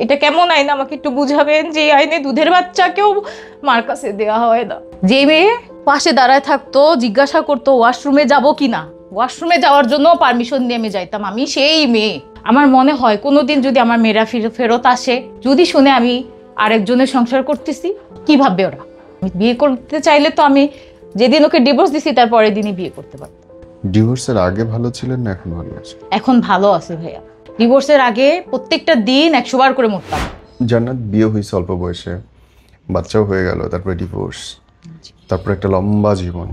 এটা কেমন আইন আমাকে একটু বুঝাবেন, যে আইনে দুধের বাচ্চাকেও মার কাছে দেওয়া হয় না। যে মেয়ে পাশে দাঁড়ায় থাকতো, জিজ্ঞাসা করতো ওয়াশরুমে যাব কিনা, ওয়াশরুমে যাওয়ার জন্য পারমিশন নিয়ে আমি যাইতাম, আমি সেই মেয়ে। আমার মনে হয় কোনোদিন যদি আমার মেয়েরা ফেরত আসে, যদি শুনে আমি আরেকজনের সংসার করতেছি, কি ভাববে ওরা? আমি বিয়ে করতে চাইলে তো আমি যেদিন ওকে ডিভোর্স দিছি তার পরের দিনই বিয়ে করতে পারতাম। ডিভোর্সের আগে ভালো ছিলেন না এখন ভালো আছে? এখন ভালো আছে ভাইয়া। ডিভোর্সের আগে প্রত্যেকটা দিন 100 বার করে মরতাম। জান্নাত বিয়ে হয়েছে অল্প বয়সে, বাচ্চাও হয়ে গেল, তারপরে ডিভোর্স, তারপর একটা লম্বা জীবন।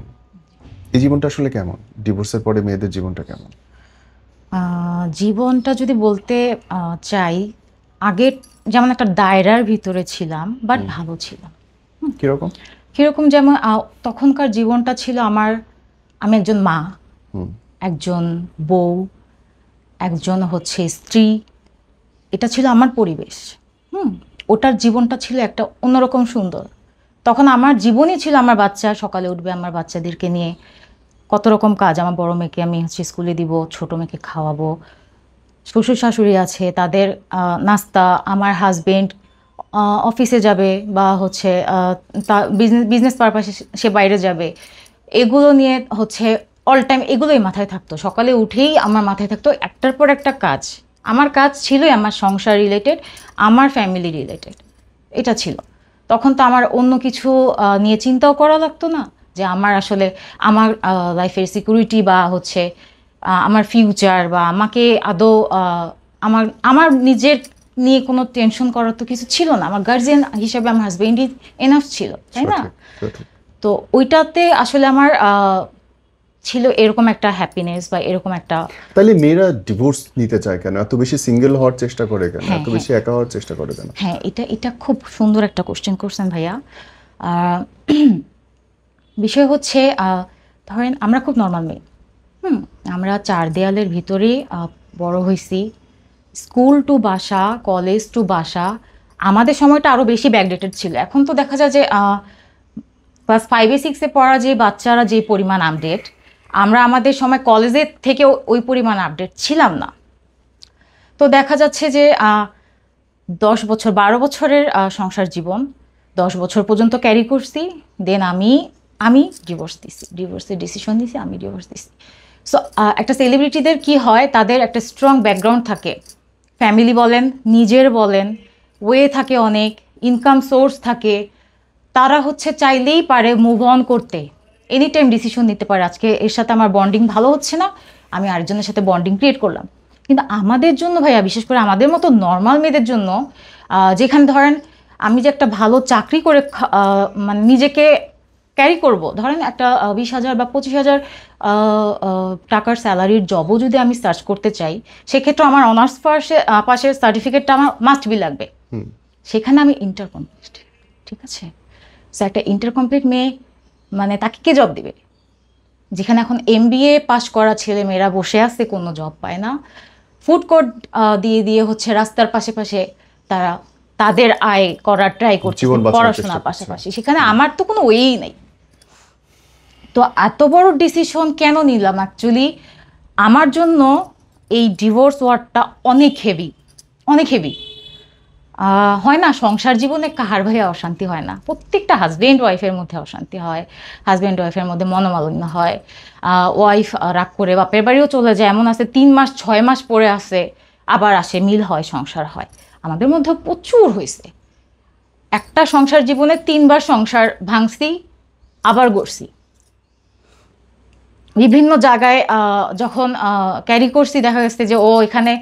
এই জীবনটা আসলে কেমন? ডিভোর্সের পরে মেয়েদের জীবনটা কেমন? জীবনটা যদি বলতে চাই, আগে যেমন একটা দায়রার ভিতরে ছিলাম, বাট ভালো ছিলাম। কিরকম? কিরকম? যেমন তখনকার জীবনটা ছিল আমার, আমি একজন মা, একজন বউ, একজন হচ্ছে স্ত্রী, এটা ছিল আমার পরিবেশ। ওটার জীবনটা ছিল একটা অন্যরকম সুন্দর। তখন আমার জীবনই ছিল আমার বাচ্চা, সকালে উঠবে, আমার বাচ্চাদেরকে নিয়ে কত রকম কাজ। আমার বড় মেয়েকে আমি হচ্ছে স্কুলে দিব, ছোট মেয়েকে খাওয়াবো, শ্বশুর শাশুড়ি আছে, তাদের নাস্তা, আমার হাজবেন্ড অফিসে যাবে বা হচ্ছে বিজনেস পারপাসে সে বাইরে যাবে, এগুলো নিয়ে হচ্ছে অল টাইম এগুলোই মাথায় থাকতো। সকালে উঠেই আমার মাথায় থাকতো একটার পর একটা কাজ। আমার কাজ ছিলই আমার সংসার রিলেটেড, আমার ফ্যামিলি রিলেটেড, এটা ছিল। তখন তো আমার অন্য কিছু নিয়ে চিন্তাও করা লাগতো না, যে আমার আসলে আমার লাইফের সিকিউরিটি বা হচ্ছে আমার ফিউচার বা আমাকে আদৌ আমার আমার নিজের নিয়ে কোনো টেনশন করার তো কিছু ছিল না। আমার গার্জিয়ান হিসাবে আমার হাজবেন্ডই এনাফ ছিল, তাই না? তো ওইটাতে আসলে আমার ছিল এরকম একটা হ্যাপিনেস বা এরকম একটা। তাহলে মেয়েরা ডিভোর্স নিতে চায় কেন? এত বেশি সিঙ্গেল হওয়ার চেষ্টা করে কেন? এত বেশি একা হওয়ার চেষ্টা করে কেন? হ্যাঁ, এটা খুব সুন্দর একটা কোশ্চেন করছেন ভাইয়া। বিষয় হচ্ছে ধরেন আমরা খুব নর্মাল মেয়ে, আমরা 4 দেয়ালের ভিতরে বড় হয়েছি। স্কুল টু বাসা, কলেজ টু বাসা, আমাদের সময়টা আরও বেশি ব্যাকডেটেড ছিল। এখন তো দেখা যায় যে ক্লাস 5-এ 6-এ পড়া যে বাচ্চারা যে পরিমাণ আপডেট, আমরা আমাদের সময় কলেজের থেকেও ওই পরিমাণ আপডেট ছিলাম না। তো দেখা যাচ্ছে যে 10 বছর 12 বছরের সংসার জীবন, 10 বছর পর্যন্ত ক্যারি করছি। দেন আমি ডিভোর্স দিছি, ডিভোর্সের ডিসিশন দিছি, আমি ডিভোর্স দিছি। সো একটা সেলিব্রিটিদের কি হয়, তাদের একটা স্ট্রং ব্যাকগ্রাউন্ড থাকে, ফ্যামিলি বলেন, নিজের বলেন, ওয়ে থাকে, অনেক ইনকাম সোর্স থাকে। তারা হচ্ছে চাইলেই পারে মুভ অন করতে, এনি টাইম ডিসিশন নিতে পারে। আজকে এর সাথে আমার বন্ডিং ভালো হচ্ছে না, আমি আরেকজনের সাথে বন্ডিং ক্রিয়েট করলাম। কিন্তু আমাদের জন্য ভাইয়া, বিশেষ করে আমাদের মতো নর্মাল মেয়েদের জন্য, যেখানে ধরেন আমি যে একটা ভালো চাকরি করে মানে নিজেকে ক্যারি করব, ধরেন একটা 20,000 বা 25,000 টাকার স্যালারির জবও যদি আমি সার্চ করতে চাই, সেক্ষেত্রে আমার অনার্স পাশের সার্টিফিকেটটা আমার মাস্ট বি লাগবে। সেখানে আমি ইন্টার কমপ্লিট, ঠিক আছে? সো একটা ইন্টার কমপ্লিট মেয়ে মানে তাকে কে জব দিবে? যেখানে এখন MBA পাশ করা ছেলে মেয়েরা বসে আছে, কোনো জব পায় না, ফুড কোর্ট দিয়ে দিয়ে হচ্ছে রাস্তার পাশে তারা তাদের আয় করার ট্রাই করছে পড়াশোনার পাশাপাশি। সেখানে আমার তো কোনো ওয়েই নাই। তো এত বড় ডিসিশন কেন নিলাম? অ্যাকচুয়ালি আমার জন্য এই ডিভোর্স ওয়ার্ডটা অনেক হেভি, অনেক হেভি। হয় না, সংসার জীবনে কাহার ভাইয়া অশান্তি হয় না? প্রত্যেকটা হাজব্যান্ড ওয়াইফের মধ্যে অশান্তি হয়, হাজব্যান্ড ওয়াইফের মধ্যে মনোমালিন্য হয়, ওয়াইফ রাগ করে বাপের বাড়িও চলে যায়, এমন আছে 3 মাস 6 মাস পরে আসে, আবার আসে, মিল হয়, সংসার হয়। আমাদের মধ্যে প্রচুর হয়েছে। একটা সংসার জীবনে 3 বার সংসার ভাঙছি, আবার গড়ছি। বিভিন্ন জায়গায় যখন ক্যারি করছি, দেখা গেছে যে ও এখানে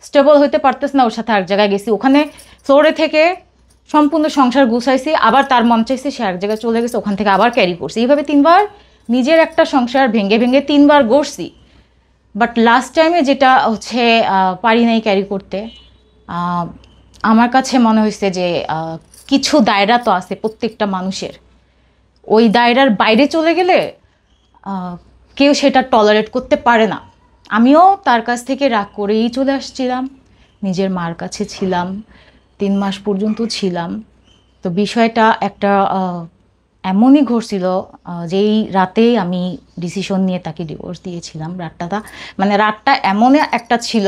স্টেবল হইতে পারতেছে না, ওর সাথে আরেক জায়গায় গেছি, ওখানে ফ্লোরে থেকে সম্পূর্ণ সংসার গুছাইছি, আবার তার মন চাইছে সে আরেক জায়গায় চলে গেছে, ওখান থেকে আবার ক্যারি করছি। এইভাবে 3 বার নিজের একটা সংসার ভেঙে ভেঙে 3 বার গড়ছি। বাট লাস্ট টাইমে যেটা হচ্ছে পারি নাই ক্যারি করতে, আমার কাছে মনে হয়েছে যে কিছু দায়রা তো আছে প্রত্যেকটা মানুষের, ওই দায়রার বাইরে চলে গেলে কেউ সেটা টলারেট করতে পারে না। আমিও তার কাছ থেকে রাগ করেই চলে আসছিলাম, নিজের মার কাছে ছিলাম, 3 মাস পর্যন্ত ছিলাম। তো বিষয়টা একটা এমনই ঘটছিল, যেই রাতেই আমি ডিসিশন নিয়ে তাকে ডিভোর্স দিয়েছিলাম। রাতটা এমন একটা ছিল,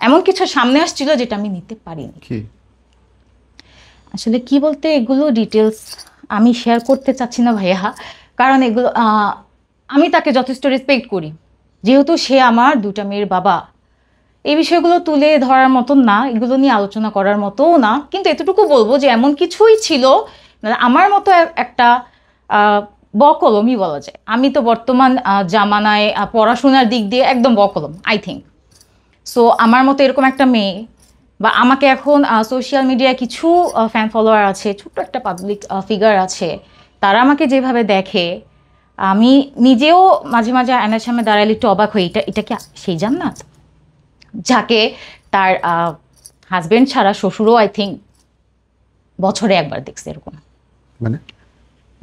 এমন কিছু সামনে আসছিল যেটা আমি নিতে পারিনি। আসলে কি বলতে, এগুলো ডিটেলস আমি শেয়ার করতে চাচ্ছি না ভাইয়া, কারণ এগুলো আমি তাকে যথেষ্ট রেসপেক্ট করি, যেহেতু সে আমার দুটা মেয়ের বাবা। এই বিষয়গুলো তুলে ধরার মতন না, এগুলো নিয়ে আলোচনা করার মতোও না, কিন্তু এতটুকু বলবো যে এমন কিছুই ছিল, মানে আমার মতো একটা আহ, বকলমই বলা যায়। আমি তো বর্তমান জামানায় পড়াশোনার দিক দিয়ে একদম বকলম আই থিঙ্ক। সো আমার মতো এরকম একটা মেয়ে, বা আমাকে এখন সোশ্যাল মিডিয়ায় কিছু ফ্যান ফলোয়ার আছে, ছোট্ট একটা পাবলিক ফিগার আছে, তারা আমাকে যেভাবে দেখে, আমি নিজেও মাঝে মাঝে আয়নার সামনে দাঁড়ালে একটু অবাক হই, এটা কি সেই জান্নাত যাকে তার হাজবেন্ড ছাড়া শ্বশুরও আই থিঙ্ক বছরে একবার দেখছে এরকম। মানে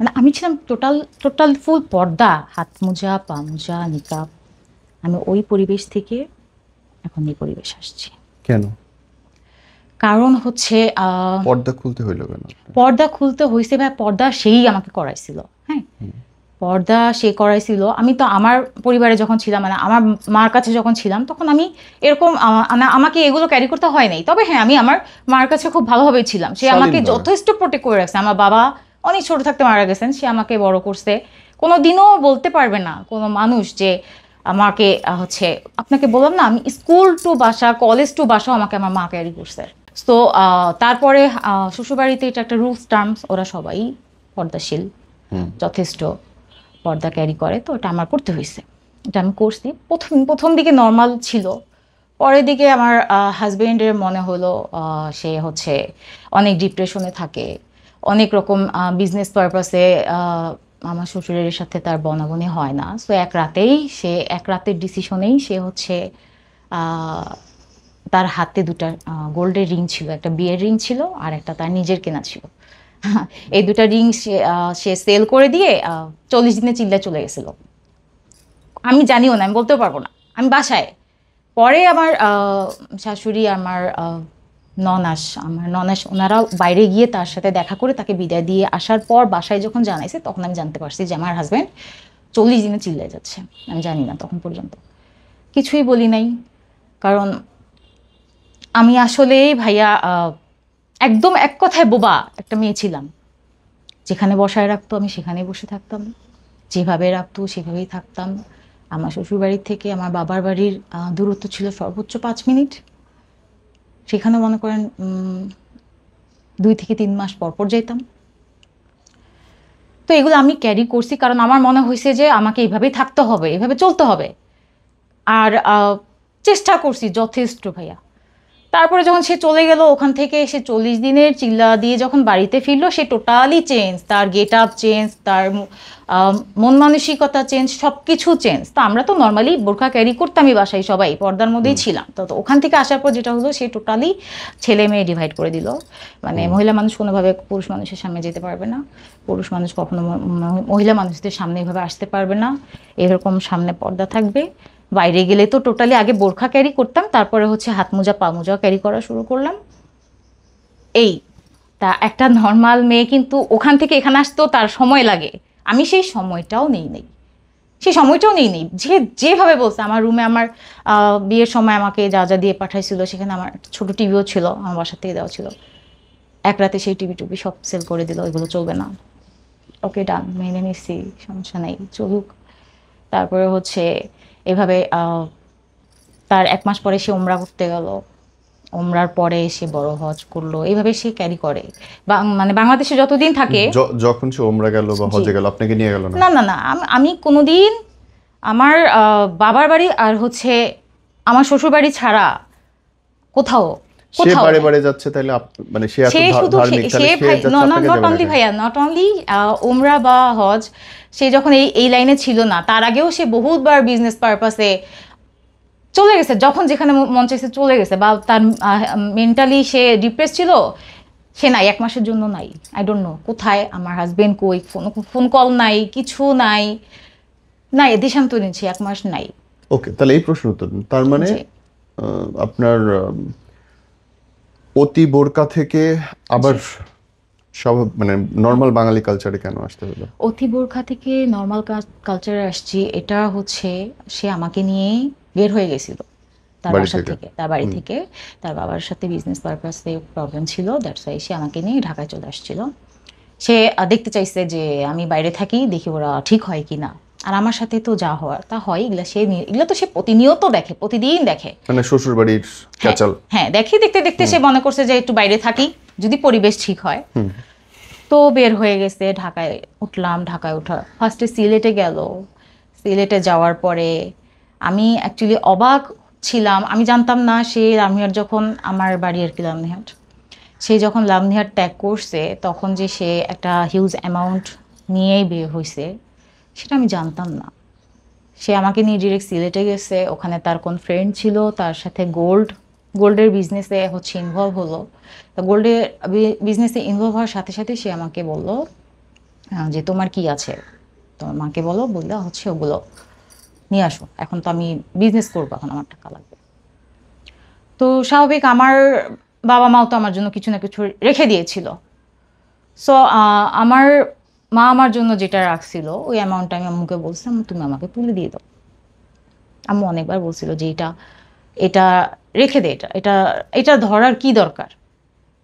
মানে আমি ছিলাম টোটাল টোটাল ফুল পর্দা, হাত মোজা, পা মোজা, নিকাব। আমি ওই পরিবেশ থেকে এখন এই পরিবেশ আসছি। কেন কারণ হচ্ছে পর্দা খুলতে হইলো কেন? পর্দা খুলতে হয়েছে, ভাই পর্দা সেই আমাকে করাইছিল। হ্যাঁ, পর্দা সে করাইছিল। আমি তো আমার পরিবারে যখন ছিলাম, মানে আমার মার কাছে যখন ছিলাম, তখন আমি এরকম আমাকে এগুলো ক্যারি করতে হয় নাই। তবে হ্যাঁ, আমি আমার মার কাছে খুব ভালোভাবেই ছিলাম, সে আমাকে শালীনভাবে। যথেষ্ট প্রোটেক্ট করে রাখছে। আমার বাবা অনেক ছোট থাকতে মারা গেছেন, সে আমাকে বড় করছে। কোনো দিনও বলতে পারবে না কোনো মানুষ যে আমাকে হচ্ছে, আপনাকে বললাম না, আমি স্কুল টু বাসা, কলেজ টু বাসাও আমাকে আমার মা ক্যারি করছে। তো তারপরে শ্বশুরবাড়িতে এটা একটা রুলস টার্মস, ওরা সবাই পর্দাশীল, যথেষ্ট পর্দা ক্যারি করে, তো ওটা আমার করতে হয়েছে। এটা আমি করছি। প্রথম প্রথম দিকে নর্মাল ছিল, পরের দিকে আমার হাজবেন্ডের মনে হলো সে হচ্ছে অনেক ডিপ্রেশনে থাকে, অনেক রকম বিজনেস পারপাসে আমার শ্বশুরের সাথে তার বনাবনি হয় না। সো এক রাতের ডিসিশনেই সে হচ্ছে আহ, তার হাতে দুটা গোল্ডের রিং ছিল, একটা বিয়ের রিং ছিল আর একটা তার নিজের কেনা ছিল। এই দুটা রিং সে সেল করে দিয়ে 40 দিনে চিল্লায় চলে গেছিল। আমি জানিও না, আমি বলতেও পারবো না, আমি বাসায়। পরে আমার শাশুড়ি, আমার ননাস ওনারা বাইরে গিয়ে তার সাথে দেখা করে তাকে বিদায় দিয়ে আসার পর বাসায় যখন জানাইছে, তখন আমি জানতে পারছি যে আমার হাজব্যান্ড 40 দিনে চিল্লায় যাচ্ছে। আমি জানি না তখন পর্যন্ত, কিছুই বলি নাই। কারণ আমি আসলেই ভাইয়া একদম এক কথায় বোবা একটা মেয়ে ছিলাম। যেখানে বসায় রাখতো আমি সেখানেই বসে থাকতাম, যেভাবে রাখতো সেভাবেই থাকতাম। আমার শ্বশুরবাড়ির থেকে আমার বাবার বাড়ির দূরত্ব ছিল সর্বোচ্চ 5 মিনিট। সেখানে মনে করেন 2 থেকে 3 মাস পর পর যেতাম। তো এগুলো আমি ক্যারি করছি, কারণ আমার মনে হয়েছে যে আমাকে এইভাবেই থাকতে হবে, এভাবে চলতে হবে। আর চেষ্টা করছি যথেষ্ট ভাইয়া। তারপরে যখন সে চলে গেল ওখান থেকে, সে 40 দিনের চিল্লা দিয়ে যখন বাড়িতে ফিরলো, সে টোটালি চেঞ্জ, তার গেট আপ চেঞ্জ, তার মন মানসিকতা চেঞ্জ, সব কিছু চেঞ্জ। তো আমরা তো নর্মালি বোরখা ক্যারি করতামই বাসায়, সবাই পর্দার মধ্যেই ছিলাম। তো ওখান থেকে আসার পর যেটা হলো, সে টোটালি ছেলে মেয়ে ডিভাইড করে দিল। মানে মহিলা মানুষ কোনোভাবে পুরুষ মানুষের সামনে যেতে পারবে না, পুরুষ মানুষ কখনো মহিলা মানুষদের সামনে এভাবে আসতে পারবে না, এরকম সামনে পর্দা থাকবে। বাইরে গেলে তো টোটালি আগে বোরখা ক্যারি করতাম, তারপরে হচ্ছে হাত মোজা, পা মোজা ক্যারি করা শুরু করলাম। এই তা একটা নর্মাল মেয়ে কিন্তু ওখান থেকে এখানে আসতেও তার সময় লাগে। আমি সেই সময়টাও নেই, যে যেভাবে বলছে। আমার রুমে আমার বিয়ের সময় আমাকে যা যা দিয়ে পাঠাইছিল, সেখানে আমার একটা ছোট টিভিও ছিল, আমার বাসার থেকে দেওয়া ছিল। এক রাতে সেই টিভি টুবি সব সেল করে দিল, এগুলো চলবে না। ওকে ডান, মেনে নিচ্ছি, সমস্যা নেই, চলুক। তারপরে হচ্ছে এভাবে তার 1 মাস পরে সে ওমরা করতে গেল, ওমরার পরে সে বড় হজ করলো, এইভাবে সে ক্যারি করে। মানে বাংলাদেশে যতদিন থাকে। যখন সে ওমরা গেল বা হজে গেল, আপনাকে নিয়ে গেল না? না না না, আমি কোনোদিন আমার বাবার বাড়ি আর হচ্ছে আমার শ্বশুর বাড়ি ছাড়া কোথাও সে কোথাও বারে বারে যাচ্ছে, তাহলে মানে সে এত সে শুধু ধার্মিক, সে তাহলে সে যাচ্ছে, আপনাকে নট যাবে না অনলি কেন? ভাইয়া, নট অনলি ওমরা বা হজ। সে যখন এই লাইনে ছিল না, তার আগেও সে বহুতবার বিজনেস পারপাসে চলে গেছে, যখন যেখানে মন চাইছে চলে গেছে। বা তার মেন্টালি সে ডিপ্রেস ছিল, সে নাই 1 মাসের জন্য নাই। আই ডোন্ট নো কোথায়, আমার হাজবেন্ড কই, ফোন কল নাই, কিছু নাই, নাই দেশান্তরী, সে 1 মাস নাই। ওকে, তাহলে এই প্রশ্ন উত্তর দিন। তার মানে জি আপনার অতি বোরকা থেকে আবার সব মানে নর্মাল বাঙালি কালচারে কেন আসতে হলো? অতি বোরখা থেকে নর্মাল কালচারে আসছি, এটা হচ্ছে সে আমাকে নিয়ে বের হয়ে গেছিল তার বাড়ি বাসা থেকে? থেকে, তার বাড়ি থেকে। তার বাবার সাথে বিজনেস পারপাসে প্রবলেম ছিল, দ্যাটস ওয়াই সে আমাকে নিয়ে ঢাকায় চলে আসছিল। সে দেখতে চাইছে যে আমি বাইরে থাকি, দেখি ওরা ঠিক হয় কি না। আর আমার সাথে তো যা হওয়ার তা হয়, এগুলো তো সে প্রতিনিয়ত দেখে, প্রতিদিন দেখে। মানে শ্বশুর বাড়ির হ্যাঁ, ক্যাচাল। হ্যাঁ, দেখি, দেখতে দেখতে সে মনে করছে যে একটু বাইরে থাকি, যদি পরিবেশ ঠিক হয়। তো বের হয়ে গেছে, ঢাকায় উঠলাম। ঢাকায় ওঠা ফার্স্টে সিলেটে গেল। সিলেটে যাওয়ার পরে আমি অ্যাকচুয়ালি অবাক ছিলাম, আমি জানতাম না সে লামনিহাট, যখন আমার বাড়ি আর কি লামনিহাট, সে যখন লামনিহাট ত্যাগ করছে তখন যে সে একটা হিউজ অ্যামাউন্ট নিয়েই বের হয়েছে, সেটা আমি জানতাম না। সে আমাকে নিয়ে ডিরেক্ট সিলেটে গেছে, ওখানে তার কোন ফ্রেন্ড ছিল, তার সাথে গোল্ডের বিজনেসে হচ্ছে ইনভলভ হলো। তো গোল্ডের বিজনেসে ইনভলভ হওয়ার সাথে সাথে সে আমাকে বলল যে তোমার কি আছে, তোমার মাকে বলো, বললে হচ্ছে ওগুলো নিয়ে আসো, এখন তো আমি বিজনেস করবো, এখন আমার টাকা লাগবে। তো স্বাভাবিক, আমার বাবা মাও তো আমার জন্য কিছু না কিছু রেখে দিয়েছিল। সো আমার মা আমার জন্য যেটা রাখছিল ওই অ্যামাউন্টটা আমি আম্মুকে বলছিলাম, তুমি আমাকে তুলে দিয়ে দাও। আম্মু অনেকবার বলছিল যে এটা এটা রেখে দে, এটা এটা এটা ধরার কি দরকার,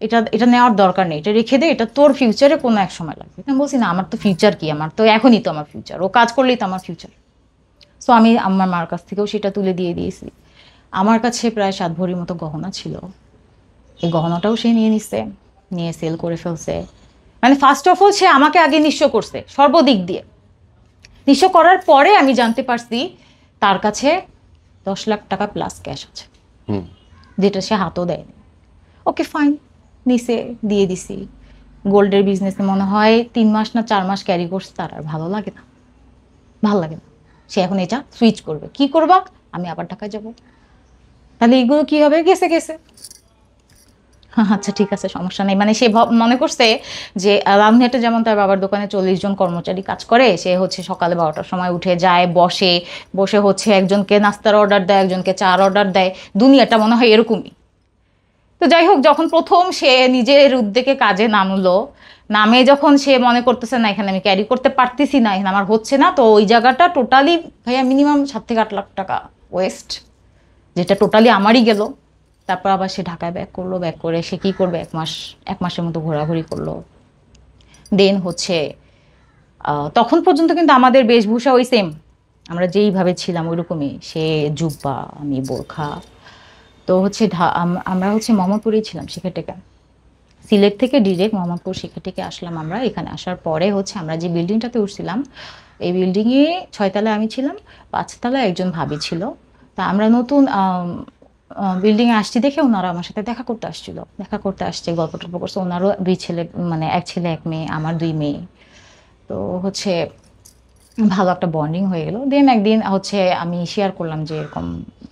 এটা এটা নেওয়ার দরকার নেই, এটা রেখে দে, এটা তোর ফিউচারে কোনো এক সময় লাগবে। আমি বলছি না, আমার তো ফিউচার কি, আমার তো এখনই তো আমার ফিউচার, ও কাজ করলেই তো আমার ফিউচার। সো আমি আমার মার কাছ থেকেও সেটা তুলে দিয়ে দিয়েছি। আমার কাছে প্রায় 7 ভরির মতো গহনা ছিল, এই গহনাটাও সে নিয়ে নিছে, নিয়ে সেল করে ফেলছে। মানে ফার্স্ট অফ অল সে আমাকে আগে নিঃস্ব করছে সর্বদিক দিয়ে। নিঃস্ব করার পরে আমি জানতে পারছি তার কাছে 10 লাখ টাকা প্লাস ক্যাশ আছে, যেটা সে হাতও দেয়নি। ওকে ফাইন, নিচে দিয়ে দিছি। গোল্ডের বিজনেসে মনে হয় 3 মাস না 4 মাস ক্যারি করছে, তার আর ভালো লাগে না, ভালো লাগে না। সে এখন এটা সুইচ করবে। কি করবা? আমি আবার ঢাকায় যাব। তাহলে এগুলো কি হবে? গেছে গেছে, আচ্ছা ঠিক আছে, সমস্যা নেই। মানে সে মনে করছে যে রামঘাটে যেমন তার বাবার দোকানে 40 জন কর্মচারী কাজ করে, সে হচ্ছে সকালে 12টার সময় উঠে যায়, বসে বসে হচ্ছে একজনকে নাস্তার অর্ডার দেয়, একজনকে চার অর্ডার দেয়। দুনিয়াটা মনে হয় এরকমই। তো যাই হোক, যখন প্রথম সে নিজের উদ্যোগে কাজে নামলো, নামে যখন সে মনে করতেছে না এখানে আমি ক্যারি করতে পারতেছি না, এখানে আমার হচ্ছে না, তো ওই জায়গাটা টোটালি ভাইয়া মিনিমাম 7 থেকে 8 লাখ টাকা ওয়েস্ট, যেটা টোটালি আমারই গেল। তারপর আবার সে ঢাকায় ব্যাক করলো, ব্যাক করে সে কী করবে, 1 মাসের মতো ঘোরাঘুরি করলো। দেন হচ্ছে তখন পর্যন্ত কিন্তু আমাদের বেশভূষা ওই সেম, আমরা যেইভাবে ছিলাম ওইরকমই, সে জুব্বা, আমি বোরখা। তো হচ্ছে আমরা হচ্ছে মোহাম্মদপুরেই ছিলাম শিখাটেকা। সিলেট থেকে ডিরেক্ট মোহাম্মদপুর শিখাটেকে আসলাম আমরা। এখানে আসার পরে হচ্ছে আমরা যে বিল্ডিংটাতে উঠছিলাম, এই বিল্ডিংয়ে 6 তলায় আমি ছিলাম, 5 তলায় একজন ভাবি ছিল। তা আমরা নতুন বিল্ডিংয়ে আসছি দেখে ওনারা আমার সাথে দেখা করতে আসছিল, দেখা করতে আসছে, গল্প টল্প করছে। ওনারও 2 ছেলে, মানে 1 ছেলে 1 মেয়ে, আমার 2 মেয়ে। তো হচ্ছে ভালো একটা বন্ডিং হয়ে গেল। দেন একদিন হচ্ছে আমি শেয়ার করলাম যে এরকম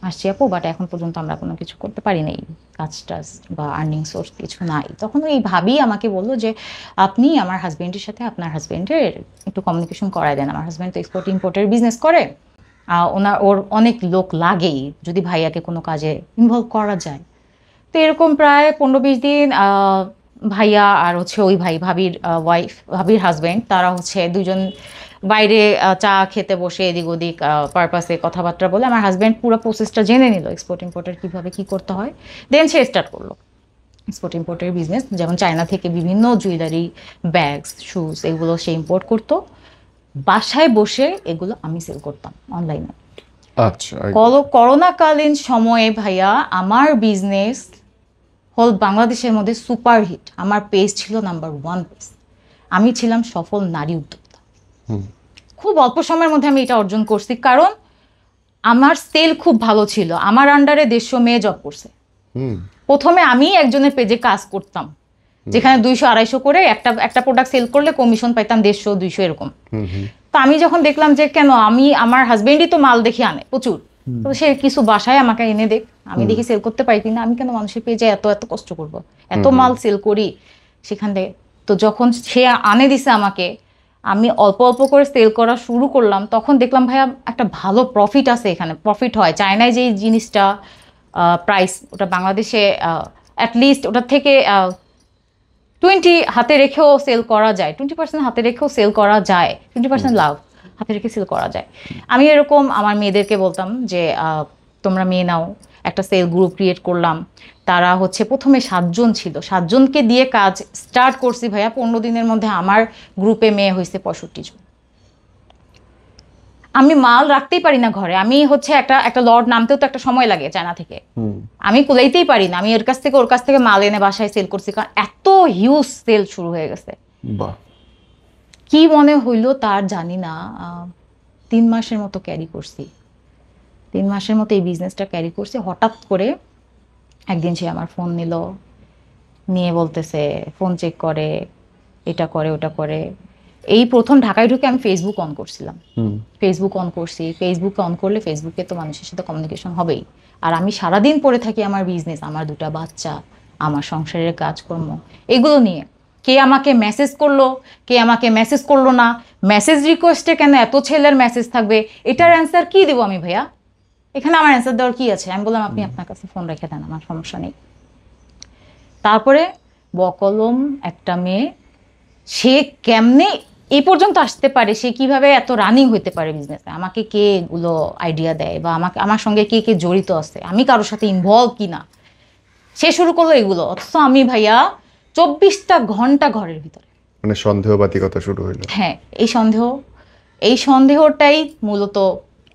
আসছি আপু, বাট এখন পর্যন্ত আমরা কোনো কিছু করতে পারি নাই, কাজ টাজ বা আর্নিং সোর্স কিছু নাই। তখন এই ভাবি আমাকে বললো যে আপনি আমার হাজব্যান্ডের সাথে আপনার হাজব্যান্ডের একটু কমিউনিকেশন করায় দেন, আমার হাজব্যান্ড তো এক্সপোর্ট ইম্পোর্টের বিজনেস করে, ওর অনেক লোক লাগেই, যদি ভাইয়াকে কোনো কাজে ইনভলভ করা যায়। তো এরকম প্রায় 15-20 দিন ভাইয়া আর হচ্ছে ওই ভাবির ওয়াইফ, ভাবির হাজব্যান্ড, তারা হচ্ছে দুজন বাইরে চা খেতে বসে এদিক ওদিক পারপাসে কথাবার্তা বলে আমার হাজব্যান্ড পুরো প্রসেসটা জেনে নিল, এক্সপোর্ট ইম্পোর্টের কীভাবে কী করতে হয়। দেন সে স্টার্ট করলো এক্সপোর্ট ইম্পোর্টের বিজনেস। যেমন চায়না থেকে বিভিন্ন জুয়েলারি, ব্যাগস, শুজ এগুলো সে ইম্পোর্ট করতো, বাসায় বসে এগুলো আমি সেল করতাম অনলাইনে। আচ্ছা, করোনাকালীন সময়ে ভাইয়া আমার বিজনেস হোল বাংলাদেশের মধ্যে সুপারহিট, আমার পেজ ছিল নাম্বার 1 পেজ, আমি ছিলাম সফল নারী উদ্যোক্তা। খুব অল্প সময়ের মধ্যে আমি এটা অর্জন করছি, কারণ আমার সেল খুব ভালো ছিল। আমার আন্ডারে 150 মেয়ে জব করছে। প্রথমে আমি একজনের পেজে কাজ করতাম, যেখানে 200-250 করে একটা প্রোডাক্ট সেল করলে কমিশন পাইতাম 150-200 এরকম। তো আমি যখন দেখলাম যে কেন, আমার হাজবেন্ডই তো মাল দেখে আনে প্রচুর, তো সে কিছু বাসায় আমাকে এনে দেখ, আমি দেখি সেল করতে পারি কিনা, আমি কেন মানুষের পেজে এত এত কষ্ট করব, এত মাল সেল করি সেখান থেকে। তো যখন সে আনে দিছে আমাকে, আমি অল্প অল্প করে সেল করা শুরু করলাম, তখন দেখলাম ভাইয়া একটা ভালো প্রফিট আছে, এখানে প্রফিট হয়। চায়নায় যেই জিনিসটা প্রাইস, ওটা বাংলাদেশে অ্যাটলিস্ট ওটার থেকে 20 হাতে রেখেও সেল করা যায়, 20% হাতে রেখেও সেল করা যায়, 20% লাভ হাতে রেখে সেল করা যায়। আমি এরকম আমার মেয়েদেরকে বলতাম যে তোমরা মেয়ে নাও। একটা সেল গ্রুপ ক্রিয়েট করলাম। তারা হচ্ছে প্রথমে 7 জন ছিল, 7 জনকে দিয়ে কাজ স্টার্ট করছি ভাইয়া। 15 দিনের মধ্যে আমার গ্রুপে মেয়ে হয়েছে 65 জন। আমি মাল রাখতেই পারি না ঘরে। আমি হচ্ছে একটা লট নামতেও তো একটা সময় লাগে চায়না থেকে, আমি কুলাইতেই পারি না। আমি ওর কাছ থেকে মাল এনে বাসায় সেল করছি, কারণ এত হিউজ সেল শুরু হয়ে গেছে। কি মনে হইলো তার জানি না, 3 মাসের মতো ক্যারি করছি। 3 মাসের মতো এই বিজনেসটা ক্যারি করছি। হঠাৎ করে একদিন সে আমার ফোন নিয়ে বলতেছে, ফোন চেক করে, এটা করে ওটা করে। এই প্রথম ঢাকায় ঢুকে আমি ফেসবুক অন করছিলাম। ফেসবুক অন করছি। ফেসবুক অন করলে ফেসবুকে তো মানুষের সাথে কমিউনিকেশন হবেই। আর আমি সারাদিন পড়ে থাকি আমার বিজনেস, আমার 2টা বাচ্চা, আমার সংসারের কাজকর্ম, এগুলো নিয়ে। কে আমাকে মেসেজ করলো, কে আমাকে মেসেজ করলো না, মেসেজ রিকোয়েস্টে কেন এত ছেলের মেসেজ থাকবে, এটার অ্যান্সার কি দেবো আমি ভাইয়া? এখানে আমার অ্যান্সার দেওয়ার কি আছে? আমি বললাম আপনি আপনার কাছে ফোন রেখে দেন, আমার সমস্যা নেই। তারপরে বকলম একটা মেয়ে, সে কেমনে এই পর্যন্ত আসতে পারে, সে কিভাবে এত রানিং হইতে পারে বিজনেসে, আমাকে কে এগুলো আইডিয়া দেয়, বা আমার সঙ্গে কে কে জড়িত আছে, আমি কারোর সাথে ইনভলভ কিনা, সে শুরু করলো এগুলো। অথচ আমি ভাইয়া 24টা ঘন্টা ঘরের ভিতরে। মানে সন্দেহবাতিকতা শুরু হইলো। হ্যাঁ, এই সন্দেহটাই মূলত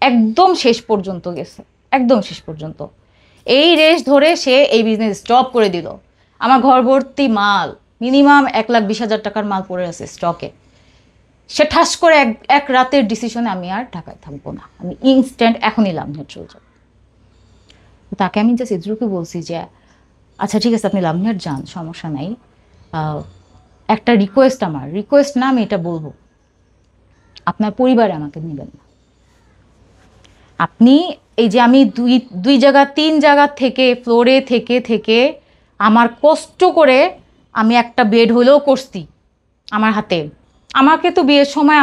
একদম শেষ পর্যন্ত গেছে, একদম শেষ পর্যন্ত। এই রেশ ধরে সে এই বিজনেস স্টপ করে দিল। আমার ঘর ভর্তি মাল, মিনিমাম 1,20,000 টাকার মাল পড়ে আছে স্টকে। সে ঠাস করে এক রাতের ডিসিশনে আমি আর ঢাকায় থাকবো না, আমি ইনস্ট্যান্ট এখনই লামনিহাট চলে যাব। তাকে আমি জাস্ট ইদ্রুকে বলছি যে আচ্ছা ঠিক আছে, আপনি লামনিহাট যান, সমস্যা নাই। একটা রিকোয়েস্ট, আমার রিকোয়েস্ট না, আমি এটা বলবো, আপনার পরিবারে আমাকে নেবেন না। আপনি এই যে আমি দুই জায়গা 3 জায়গা থেকে ফ্লোরে থেকে আমার কষ্ট করে আমি একটা বেড হলেও করছি আমার হাতে। আমাকে তো বিয়ের সময়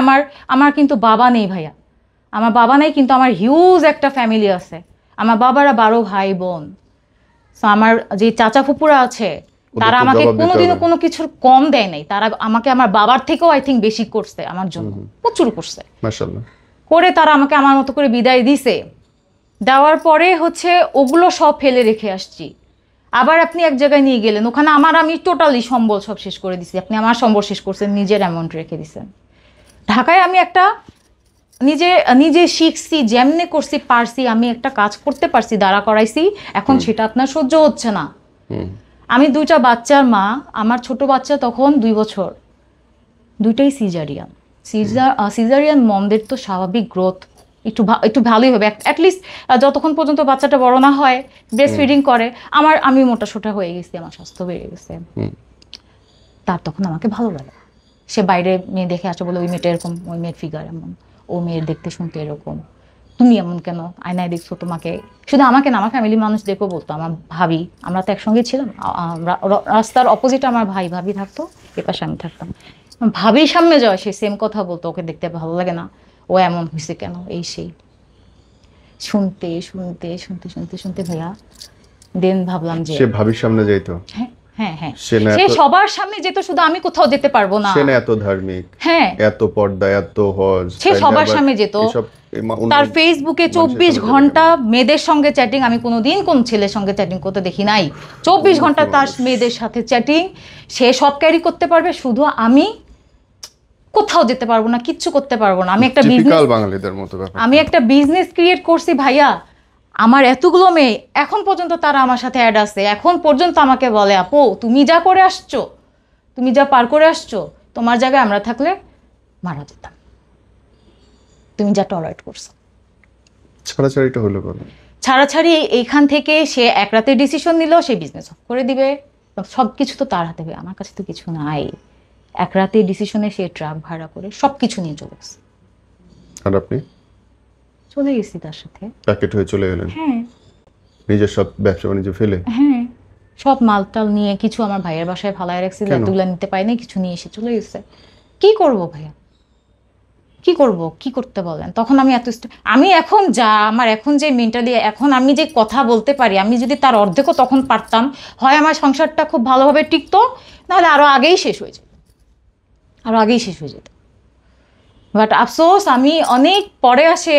আমার কিন্তু বাবা নেই ভাইয়া, আমার বাবা নেই, কিন্তু আমার হিউজ একটা ফ্যামিলি আছে। আমার বাবারা 12 ভাই বোন। সো আমার যে চাচা ফুপুরা আছে, তারা আমাকে কোনোদিনও কোনো কিছুর কম দেয় নাই। তারা আমাকে আমার বাবার থেকেও আই থিঙ্ক বেশি করছে আমার জন্য, প্রচুর করছে। মাশাআল্লাহ। করে তারা আমাকে আমার মতো করে বিদায় দিছে। দেওয়ার পরে হচ্ছে ওগুলো সব ফেলে রেখে আসছি। আবার আপনি এক জায়গায় নিয়ে গেলেন, ওখানে আমি টোটালি সম্বল সব শেষ করে দিছি। আপনি আমার সম্বল শেষ করছেন, নিজের অ্যামাউন্ট রেখে দিছেন। ঢাকায় আমি একটা নিজে শিখছি, যেমনে করছি পারছি, আমি একটা কাজ করতে পারছি, দাঁড়া করাইছি। এখন সেটা আপনার সহ্য হচ্ছে না। আমি 2টা বাচ্চার মা। আমার ছোট বাচ্চা তখন 2 বছর, 2টাই সিজারিয়ান। সিজারিয়ান মমদের তো স্বাভাবিক গ্রোথ একটু ভালোই হবে, অ্যাটলিস্ট যতক্ষণ পর্যন্ত বাচ্চাটা বড় না হয়, ব্রেস্ট ফিডিং করে। আমি মোটা সোটা হয়ে গেছি, আমার স্বাস্থ্য বেড়ে গেছে। তার তখন আমাকে ভালো লাগে। সে বাইরে মেয়ে দেখে আসে, বলে ওই মেয়েটা এরকম, ওই মেয়ের ফিগার এমন, ও মেয়ের দেখতে শুনতে এরকম, তুমি এমন কেন, আয়নায় দেখছো তোমাকে। শুধু আমাকে না, আমার ফ্যামিলি মানুষ দেখো বলতো। আমার ভাবি, আমরা তো একসঙ্গে ছিলাম, রাস্তার অপোজিটে আমার ভাবি থাকতো, এপাশে আমি থাকতাম। ভাবির সামনে যাওয়া সে সেম কথা বলতো, ওকে দেখতে ভালো লাগে না, ও এমন হয়েছে কেন, এই সেই। শুনতে শুনতে শুনতে শুনতে শুনতে ভাইয়া দেন ভাবলাম যে সে ভাবির সামনে যাইতো। হ্যাঁ, সে সবার সামনে যেত, শুধু আমি কোথাও যেতে পারবো না। সে না এত ধার্মিক, হ্যাঁ, এত পর্দা, এত হজ, সে সবার সামনে যেত। তার ফেসবুকে 24 ঘন্টা মেয়েদের সঙ্গে চ্যাটিং। আমি কোনোদিন কোন ছেলের সঙ্গে চ্যাটিং করতে দেখি নাই। 24 ঘন্টা তার মেয়েদের সাথে চ্যাটিং। সে সব ক্যারি করতে পারবে, শুধু আমি কোথাও যেতে পারবো না, কিচ্ছু করতে পারবো না। আমি একটা বিজনেস ক্রিয়েট করছি ভাইয়া। আমার এতগুলো মেয়ে এখন পর্যন্ত তারা আমার সাথে অ্যাড আছে। এখন পর্যন্ত আমাকে বলে, আপু তুমি যা করে আসছো, তুমি যা পার করে আসছো, তোমার জায়গায় আমরা থাকলে মারা যেতাম, তুমি যা টলারেট করছো। ছাড়াছাড়িটা হলো কেন? ছাড়াছাড়ি এইখান থেকে সে এক রাতে ডিসিশন নিল, সে বিজনেস অফ করে দিবে। সব কিছু তো তার হাতে, আমার কাছে তো কিছু নাই। এক রাতে ডিসিশনে সে ট্রাক ভাড়া করে সব কিছু নিয়ে চলে গেছে। আর আপনি? চলে গেছি তার সাথে, প্যাকেট হয়ে চলে গেলেন। হ্যাঁ, নিজের সব ব্যবসা বাণিজ্য ফেলে। হ্যাঁ, সব মালটাল নিয়ে, কিছু আমার ভাইয়ের বাসায় ফালায় রাখছিল, তুলে নিতে পারি না, কিছু নিয়ে এসে চলে গেছে। কি করব ভাইয়া, কি করব, কি করতে বলেন? তখন আমি এখন আমার এখন যে মেন্টালি, এখন আমি যে কথা বলতে পারি, আমি যদি তার অর্ধেকও তখন পারতাম, হয় আমার সংসারটা খুব ভালোভাবে টিকতো, নাহলে আরো আগেই শেষ হয়ে যেত। বাট আফসোস, আমি অনেক পরে আসে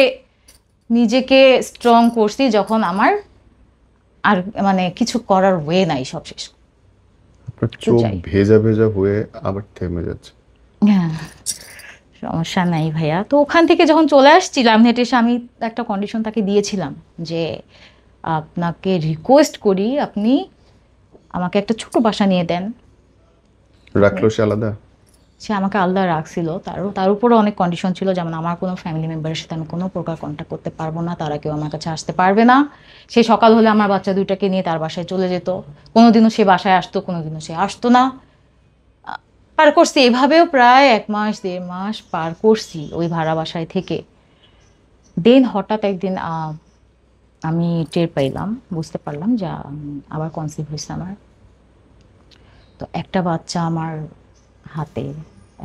নিজেকে স্ট্রং করছি যখন আমার আর মানে কিছু করার ওয়ে নাই, সব শেষ। আপনার চোখ যাই। ভেজা ভেজা হয়ে আবার থেমে যাচ্ছে। হ্যাঁ, সমস্যা নাই ভাইয়া। তো ওখান থেকে যখন চলে আসছিলাম হেঁটে এসে, আমি একটা কন্ডিশন তাকে দিয়েছিলাম যে আপনাকে রিকোয়েস্ট করি আপনি আমাকে একটা ছোট বাসা নিয়ে দেন। রাখলো সে আলাদা? সে আমাকে আলাদা রাখছিল, তার উপরে অনেক কন্ডিশন ছিল, যেমন আমার কোনো ফ্যামিলি মেম্বারের সাথে আমি কোনো প্রকার কন্ট্যাক্ট করতে পারবো না, তারা কেউ আমার কাছে আসতে পারবে না। সে সকাল হলে আমার বাচ্চা দুইটাকে নিয়ে তার বাসায় চলে যেত, কোনোদিনও সে বাসায় আসতো, কোনোদিনও সে আসতো না। পার করছি এভাবেও প্রায় 1 মাস 1.5 মাস পার করছি ওই ভাড়া বাসায় থেকে। দেন হঠাৎ একদিন আমি টের পাইলাম, বুঝতে পারলাম যে আবার কনসিভ হয়েছে আমার। তো একটা বাচ্চা আমার হাতে,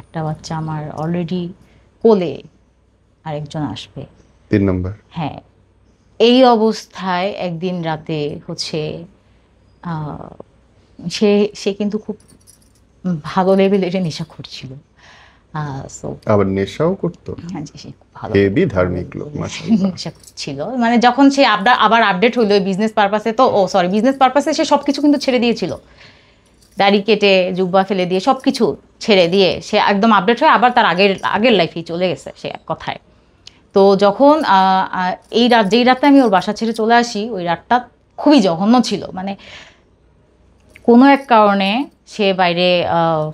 একটা বাচ্চা আমার অলরেডি কোলে, আরেকজন আসবে। 3 নম্বর। হ্যাঁ, এই অবস্থায় একদিন রাতে হচ্ছে আহ, সে সে কিন্তু খুব ভালো লেভেলের নেশা করছিল। সো আবার নেশাও করতো? হ্যাঁ, যে সে খুব ভালো হেভি ধার্মিক লোক, মাশাআল্লাহ। নেশা ছিল। মানে যখন সে আবার আপডেট হইলো বিজনেস পারপাসে, তো বিজনেস পারপাসে সে সবকিছু কিন্তু ছেড়ে দিয়েছিল, দাড়ি কেটে জুব্বা ফেলে দিয়ে সবকিছু ছেড়ে দিয়ে সে একদম আপডেট হয়ে আবার তার আগের আগের লাইফেই চলে গেছে সে, এক কথায়। তো যখন এই রাত, যেই রাতে আমি ওর বাসা ছেড়ে চলে আসি, ওই রাতটা খুবই জঘন্য ছিল। মানে কোনো এক কারণে সে বাইরে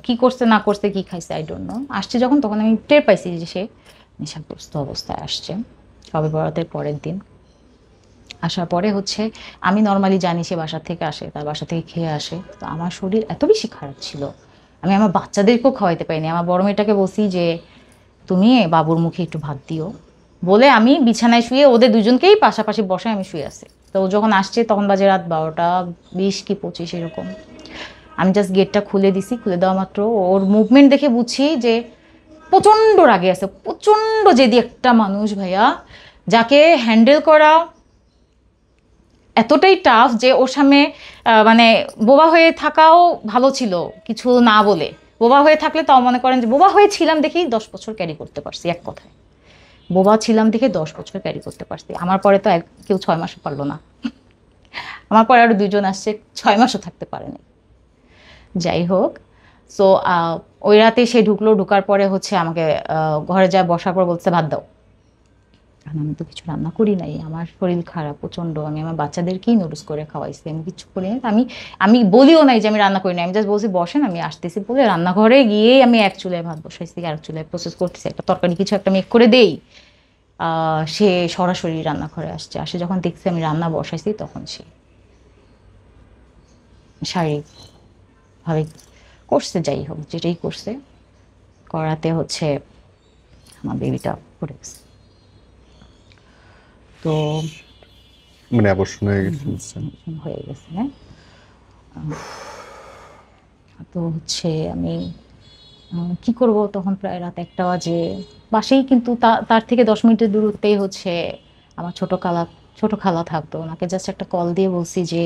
কি করছে না করছে, কি খাইছে আই ডোন্ট নো, আসছে যখন, তখন আমি টের পাইছি যে সে নেশাগ্রস্ত অবস্থায় আসছে শবে বরাতের পরের দিন। আসার পরে হচ্ছে আমি নর্মালি জানি সে বাসা থেকে আসে, তার বাসা থেকে খেয়ে আসে। তো আমার শরীর এত বেশি খারাপ ছিল, আমি আমার বাচ্চাদেরকেও খাওয়াইতে পারিনি। আমার বড় মেয়েটাকে বলছি যে তুমি বাবুর মুখে একটু ভাত দিও, বলে আমি বিছানায় শুয়ে ওদের দুজনকেই পাশাপাশি বসায় আমি শুয়ে আছি। তো ও যখন আসছে তখন বাজে রাত 12টা 20 কি 25 এরকম। আমি জাস্ট গেটটা খুলে দিছি, খুলে দেওয়া মাত্র ওর মুভমেন্ট দেখে বুঝছি যে প্রচণ্ড রাগে আছে, প্রচণ্ড জেদি একটা মানুষ ভাইয়া, যাকে হ্যান্ডেল করা এতটাই টাফ যে ওর সামনে মানে বোবা হয়ে থাকাও ভালো ছিল, কিছু না বলে। বোবা হয়ে থাকলে তাও মনে করেন যে বোবা হয়েছিলাম দেখেই 10 বছর ক্যারি করতে পারছি, এক কথায় বোবা ছিলাম দেখে 10 বছর ক্যারি করতে পারছি। আমার পরে তো কেউ 6 মাসও পারলো না, আমার পরে আরো 2জন আসছে 6 মাসও থাকতে পারেনি। যাই হোক, সো ওই রাতে সে ঢুকলো, ঢুকার পরে হচ্ছে আমাকে ঘরে যা বসার পর বলছে ভাত দাও। কারণ আমি তো কিছু রান্না করি নাই, আমার শরীর খারাপ প্রচণ্ড, আমি আমার বাচ্চাদেরকেই নুডলস করে খাওয়াইছি, আমি কিছু করি নাই। আমি আমি বলিও নাই যে আমি রান্না করি নাই, আমি জাস্ট বলছি বসেন আমি আসতেছি বলে রান্নাঘরে গিয়েই আমি এক চুলায় ভাত বসাইছি, আর এক চুলায় প্রসেস করতেছি, একটা তরকারি কিছু একটা মেক করে দেই। সে সরাসরি রান্নাঘরে আসছে, আসে যখন দেখছি আমি রান্না বসাইছি, তখন সে শারীরিকভাবে করছে, যাই হোক যেটাই করছে, করাতে হচ্ছে আমার বেবিটা পড়ে গেছে। তো মানে অবশ্য হয়ে গেছে। হয়ে গেছে, হ্যাঁ। তো হচ্ছে আমি কি করব, তখন প্রায় রাত 1টা বাজে। বাসেই কিন্তু তার থেকে 10 মিনিটের দূরত্বেই হচ্ছে আমার ছোট খালা থাকতো, ওনাকে জাস্ট একটা কল দিয়ে বলছি যে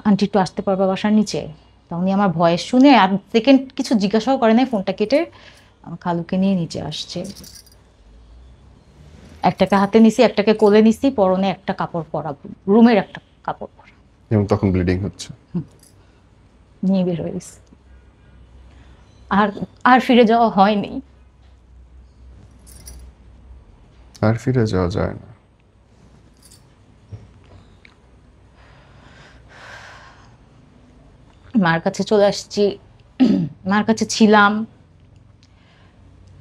আন্টি একটু আসতে পারবা বাসার নিচে। তা উনি আমার ভয়েস শুনে আর সেকেন্ড কিছু জিজ্ঞাসাও করে নাই, ফোনটা কেটে আমার খালুকে নিয়ে নিচে আসছে। একটাকে হাতে নিছি, একটাকে কোলে নিছি, পরনে একটা কাপড় পরা, রুমের একটা কাপড় পরা, এবং তখন ব্লিডিং হচ্ছে। নিয়ে বের হয়ে গেছে। আর আর ফিরে যাওয়া হয়নি। আর ফিরে যাওয়া যায় না। মার কাছে চলে আসছি, মার কাছে ছিলাম।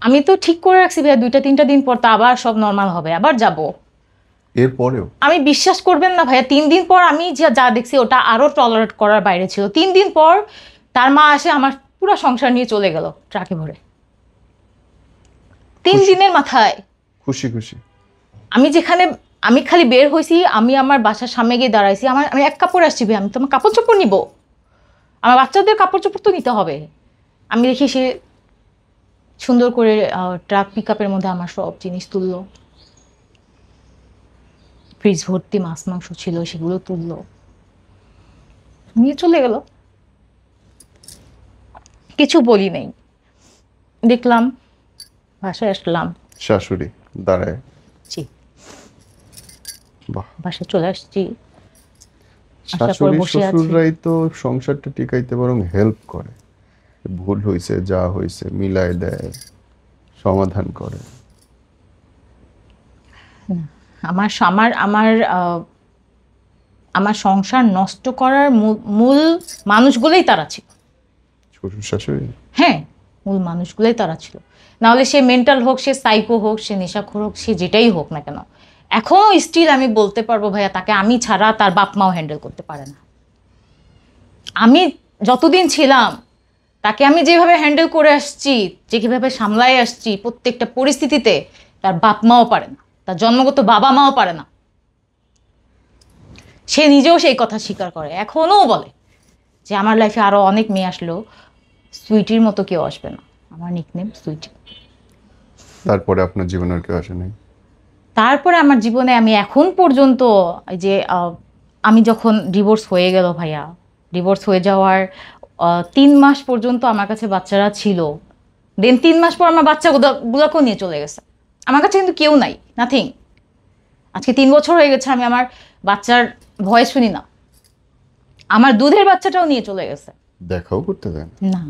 আমি তো ঠিক করে রাখছি ভাইয়া 2-3টা দিন পর তো আবার সব নর্মাল হবে, আবার যাব। এরপরেও আমি বিশ্বাস করবেন না ভাইয়া, 3 দিন পর আমি যা যা দেখছি ওটা আরো টলারেট করার বাইরে ছিল। 3 দিন পর তার মা আসে, আমার পুরো সংসার নিয়ে চলে গেল ট্রাকে ভরে। 3 দিনের মাথায় খুশি খুশি। আমি যেখানে, আমি খালি বের হয়েছি, আমি আমার বাসার সামনে গিয়ে দাঁড়াইছি, আমি এক কাপড় আসছি ভাই, আমি তো আমার কাপড় চোপড় নিবো, আমার বাচ্চাদের কাপড় চোপড় তো নিতে হবে। আমি দেখি সে সুন্দর করে ট্রাক পিক আপের মধ্যে আমার সব জিনিস তুললো, ফ্রিজ ভর্তি মাছ মাংস ছিল সেগুলো তুললো, নিয়ে চলে গেল। কিছু বলি নাই, দেখলাম, বাসায় আসলাম। শাশুড়ি দাঁড়ায়। জি। বাহ, বাসায় চলে আসছি, আসার পর শাশুড়ি বসে আছি। শ্বশুররাই তো সংসারটা টিকাইতে বরং হেল্প করে, ভুল হয়েছে যা হয়েছে মিলায় দেয়, সমাধান করে। আমার আমার আমার আমার সংসার নষ্ট করার মূল মানুষগুলোই তারা ছিল। শ্বশুর শাশুড়ি? হ্যাঁ, মূল মানুষগুলোই তারা ছিল। নাহলে সে মেন্টাল হোক, সে সাইকো হোক, সে নেশাখোর হোক, সে যেটাই হোক না কেন, এখনও স্টিল আমি বলতে পারবো ভাইয়া, তাকে আমি ছাড়া তার বাপ মাও হ্যান্ডেল করতে পারে না। আমি যতদিন ছিলাম তাকে আমি যেভাবে হ্যান্ডেল করে আসছি, যেভাবে সামলাই আসছি প্রত্যেকটা পরিস্থিতিতে, তার বাপ মাও পারে না, তার জন্মগত বাবা মাও পারে না। সে নিজেও সেই কথা স্বীকার করে, এখনও বলে যে আমার লাইফে আরও অনেক মেয়ে আসলো, সুইটির মতো কেউ আসবে না। আমার নিকনেম সুইটি। তারপরে আপনার জীবনে আর কেউ আসে নাই? তারপরে আমার জীবনে আমি এখন পর্যন্ত এই যে আমি যখন ডিভোর্স হয়ে গেল ভাইয়া, ডিভোর্স হয়ে যাওয়ার 3 মাস পর্যন্ত আমার কাছে বাচ্চারা ছিল। দেন 3 মাস পর আমার বাচ্চাগুলোকেও নিয়ে চলে গেছে। আমার কাছে কিন্তু কেউ নাই, নাথিং। আজকে 3 বছর হয়ে গেছে আমি আমার বাচ্চার ভয়েস শুনি না। আমার দুধের বাচ্চাটাও নিয়ে চলে গেছে। দেখাও করতে দেন না,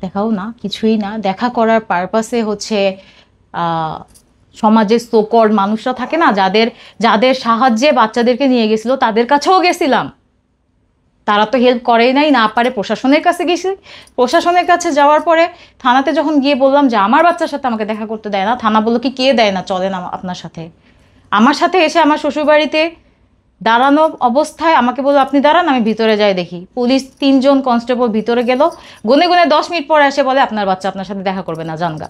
দেখাও না, কিছুই না। দেখা করার পারপাসে হচ্ছে সমাজের সোকর মানুষরা থাকে না, যাদের যাদের সাহায্যে বাচ্চাদেরকে নিয়ে গেছিল, তাদের কাছেও গেছিলাম। তারা তো হেল্প করেই নাই, না পারে প্রশাসনের কাছে গেছি। প্রশাসনের কাছে যাওয়ার পরে থানাতে যখন গিয়ে বললাম যে আমার বাচ্চার সাথে আমাকে দেখা করতে দেয় না, থানা বললো কি কে দেয় না, চলেন আপনার সাথে। আমার সাথে এসে আমার শ্বশুরবাড়িতে দাঁড়ানো অবস্থায় আমাকে বললো আপনি দাঁড়ান, আমি ভিতরে যাই দেখি। পুলিশ 3 জন কনস্টেবল ভিতরে গেল, গুনে গুনে 10 মিনিট পরে এসে বলে আপনার বাচ্চা আপনার সাথে দেখা করবে না, জানগা।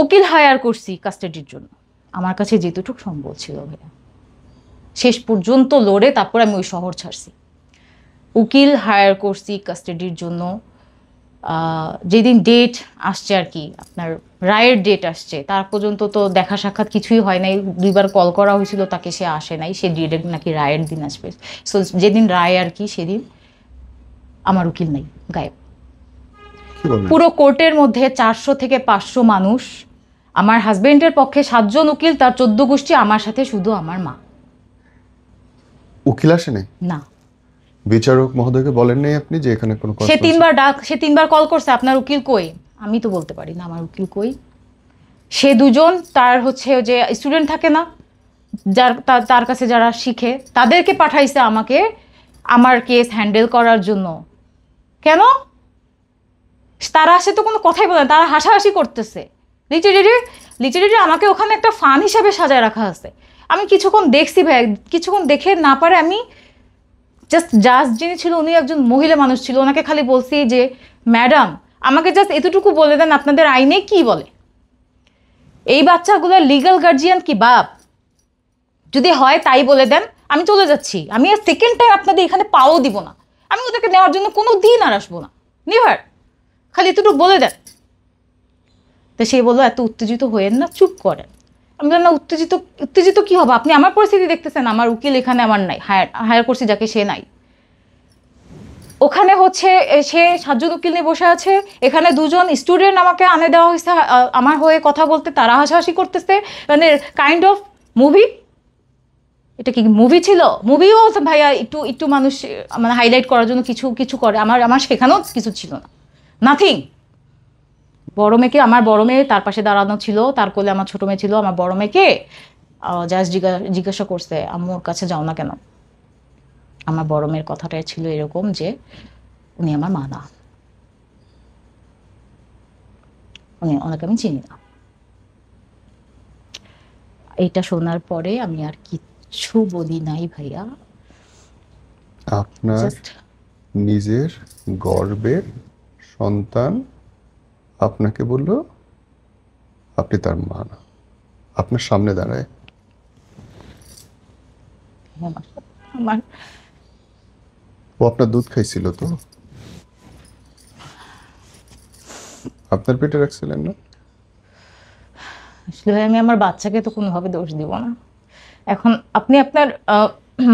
উকিল হায়ার করছি কাস্টাডির জন্য, আমার কাছে যেটুকু সম্ভব ছিল ভাইয়া। শেষ পর্যন্ত লড়ে তারপর আমি ওই শহর ছাড়ছি। উকিল হায়ার করছি কাস্টাডির জন্য। যেদিন ডেট আসছে আর কি, আপনার রায়ের ডেট আসছে, তার পর্যন্ত তো দেখা সাক্ষাৎ কিছুই হয় নাই। 2বার কল করা হয়েছিল তাকে, সে আসে নাই। সে ডিরেক্ট নাকি রায়ের দিন আসবে। সো যেদিন রায় আর কি, সেদিন আমার উকিল নাই, গায়েব। কি বলেন? পুরো কোর্টের মধ্যে 400 থেকে 500 মানুষ, আমার হাজবেন্ডের পক্ষে 7 জন উকিল, তার 14 গোষ্ঠী, আমার সাথে শুধু আমার মা। উকিল আসে নাই? না, বিচারক মহোদয়কে বলেন নাই আপনি যে এখানে কোনো সে 3বার কল করছে আপনার উকিল কই, আমি তো বলতে পারি না আমার উকিল কই। সে 2জন তার হচ্ছে যে স্টুডেন্ট থাকে না, তার কাছে যারা শিখে, তাদেরকে পাঠাইছে আমাকে আমার কেস হ্যান্ডেল করার জন্য। কেন? তারা আসে তো কোনো কথাই বলে না, তারা হাসাহাসি করতেছে। লিটারেলি আমাকে ওখানে একটা ফান হিসাবে সাজায় রাখা আছে। আমি কিছুক্ষণ দেখছি ভাই, কিছুক্ষণ দেখে না পারে আমি জাস্ট যিনি ছিল উনি একজন মহিলা মানুষ ছিল, ওনাকে খালি বলছি যে ম্যাডাম আমাকে জাস্ট এতটুকু বলে দেন আপনাদের আইনে কি বলে, এই বাচ্চাগুলোর লিগ্যাল গার্জিয়ান কি বাপ, যদি হয় তাই বলে দেন, আমি চলে যাচ্ছি। আমি আর সেকেন্ড টাইম আপনাদের এখানে পাও দিব না, আমি ওদেরকে নেওয়ার জন্য কোনো দিন আর আসবো না, নেভার। খালি এতটুকু বলে দেন। তো সে বললো এত উত্তেজিত হয়েন না, চুপ করেন। আমি বললাম না, উত্তেজিত উত্তেজিত কি হবে, আপনি আমার পরিস্থিতি দেখতেছেন, আমার উকিল এখানে আমার নাই, হায়ার করছি যাকে, সে নাই। ওখানে হচ্ছে সে 7 জন উকিল নিয়ে বসে আছে, এখানে 2জন স্টুডেন্ট আমাকে আনে দেওয়া হয়েছে আমার হয়ে কথা বলতে, তারা হাসাহাসি করতেছে। মানে কাইন্ড অফ মুভি। এটা কি মুভি ছিল? মুভিও ভাইয়া একটু একটু মানুষ মানে হাইলাইট করার জন্য কিছু কিছু করে, আমার সেখানেও কিছু ছিল না, নাথিং। বড় মেয়েকে, আমার বড় মেয়ে তার পাশে দাঁড়ানো ছিল, তার কোলে আমার ছোট মেয়ে ছিল। আমার বড় মেয়েকে জাস্ট জিজ্ঞাসা করছে আম্মুর কাছে যাও না কেন। আমার বড় মেয়ের কথাটাই ছিল এরকম যে উনি আমার মা না, ওনাকে আমি চিনি না। এইটা শোনার পরে আমি আর কিচ্ছু বলি নাই ভাইয়া। আপনার জাস্ট নিজের গর্বের সন্তান আপনাকে বলল আপনি তার মা না, আপনার সামনে দাঁড়ায়। আমার ও আপনার দুধ খাইছিল তো? আপনার পেটে রাখছিলেন না? আসলে ভাই আমি আমার বাচ্চাকে তো কোনোভাবে দোষ দিব না। এখন আপনি আপনার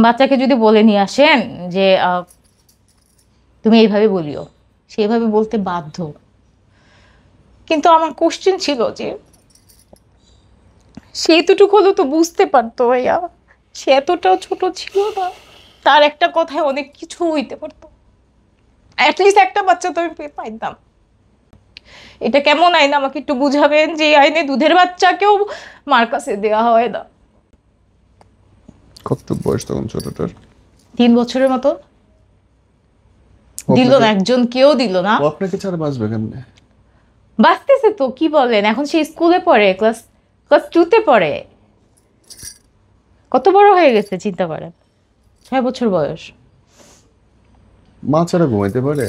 বাচ্চাকে যদি বলে নিয়ে আসেন যে তুমি এইভাবে বলিও, সেইভাবে বলতে বাধ্য। কিন্তু আমার কোশ্চেন ছিল যে সে এতটুকু হলেও তো বুঝতে পারতো ভাইয়া, সে এতটাও ছোট ছিল না, তার একটা কথায় অনেক কিছু হইতে পারতো। অ্যাটলিস্ট একটা বাচ্চা তো আমি পাইতাম। এটা কেমন আইন আমাকে একটু বুঝাবেন, যে আইনে দুধের বাচ্চাকেও মার কাছে দেওয়া হয় না? কত বয়স তখন ছোটটার? 3 বছরের মতো। দিল না, একজন কেউ দিল না। ও আপনাকে ছাড়া বাঁচবে কেমনে? বাঁচতেছে তো, কি বলেন, এখন সে স্কুলে পড়ে, ক্লাস ক্লাস 2-তে পড়ে। কত বড় হয়ে গেছে চিন্তা করেন, 6 বছর বয়স। মা ছাড়া ঘুমাইতে পারে?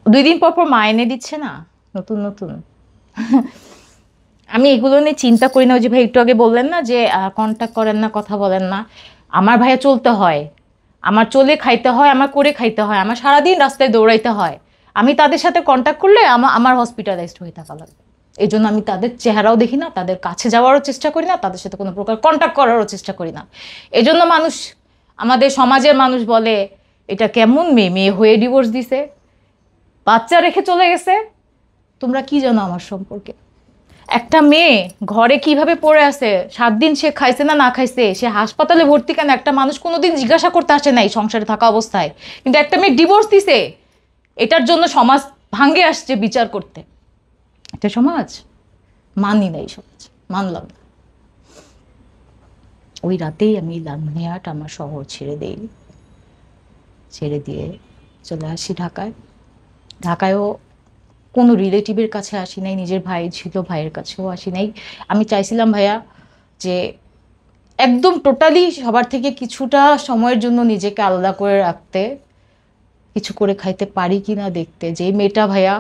2 দিন পর পর মা এনে দিচ্ছে না নতুন নতুন। আমি এগুলো নিয়ে চিন্তা করি না। ওই যে ভাই একটু আগে বললেন না যে কন্ট্যাক্ট করেন না, কথা বলেন না। আমার ভাইয়া চলতে হয়, আমার চলে খাইতে হয়, আমার করে খাইতে হয়, আমার সারাদিন রাস্তায় দৌড়াইতে হয়। আমি তাদের সাথে কন্ট্যাক্ট করলে আমার হসপিটালাইজড হয়ে থাকা লাগবে। এই জন্য আমি তাদের চেহারাও দেখি না, তাদের কাছে যাওয়ারও চেষ্টা করি না, তাদের সাথে কোনো প্রকার কন্ট্যাক্ট করারও চেষ্টা করি না। এই জন্য মানুষ, আমাদের সমাজের মানুষ বলে এটা কেমন মেয়ে, মেয়ে হয়ে ডিভোর্স দিছে, বাচ্চা রেখে চলে গেছে। তোমরা কি জানো আমার সম্পর্কে? একটা মেয়ে ঘরে কিভাবে পড়ে আছে, 7 দিন সে খাইছে না, না খাইছে, সে হাসপাতালে ভর্তি কেন, একটা মানুষ কোনোদিন জিজ্ঞাসা করতে আসে নাই সংসারে থাকা অবস্থায়। কিন্তু একটা মেয়ে ডিভোর্স দিছে, এটার জন্য সমাজ ভাঙ্গে আসছে বিচার করতে। এটা সমাজ মানি নাই, সমাজ মানলাম না। ওই রাতেই আমি লালমনিরহাট আমার শহর ছেড়ে দেই, ছেড়ে দিয়ে চলে আসি ঢাকায়। ঢাকায়ও কোনো রিলেটিভের কাছে আসি নাই, নিজের ভাই ছিল, ভাইয়ের কাছেও আসি নাই। আমি চাইছিলাম ভাইয়া যে একদম টোটালি সবার থেকে কিছুটা সময়ের জন্য নিজেকে আলাদা করে রাখতে, কিছু করে খাইতে পারি কিনা দেখতে। যে মেয়েটা ভাইয়া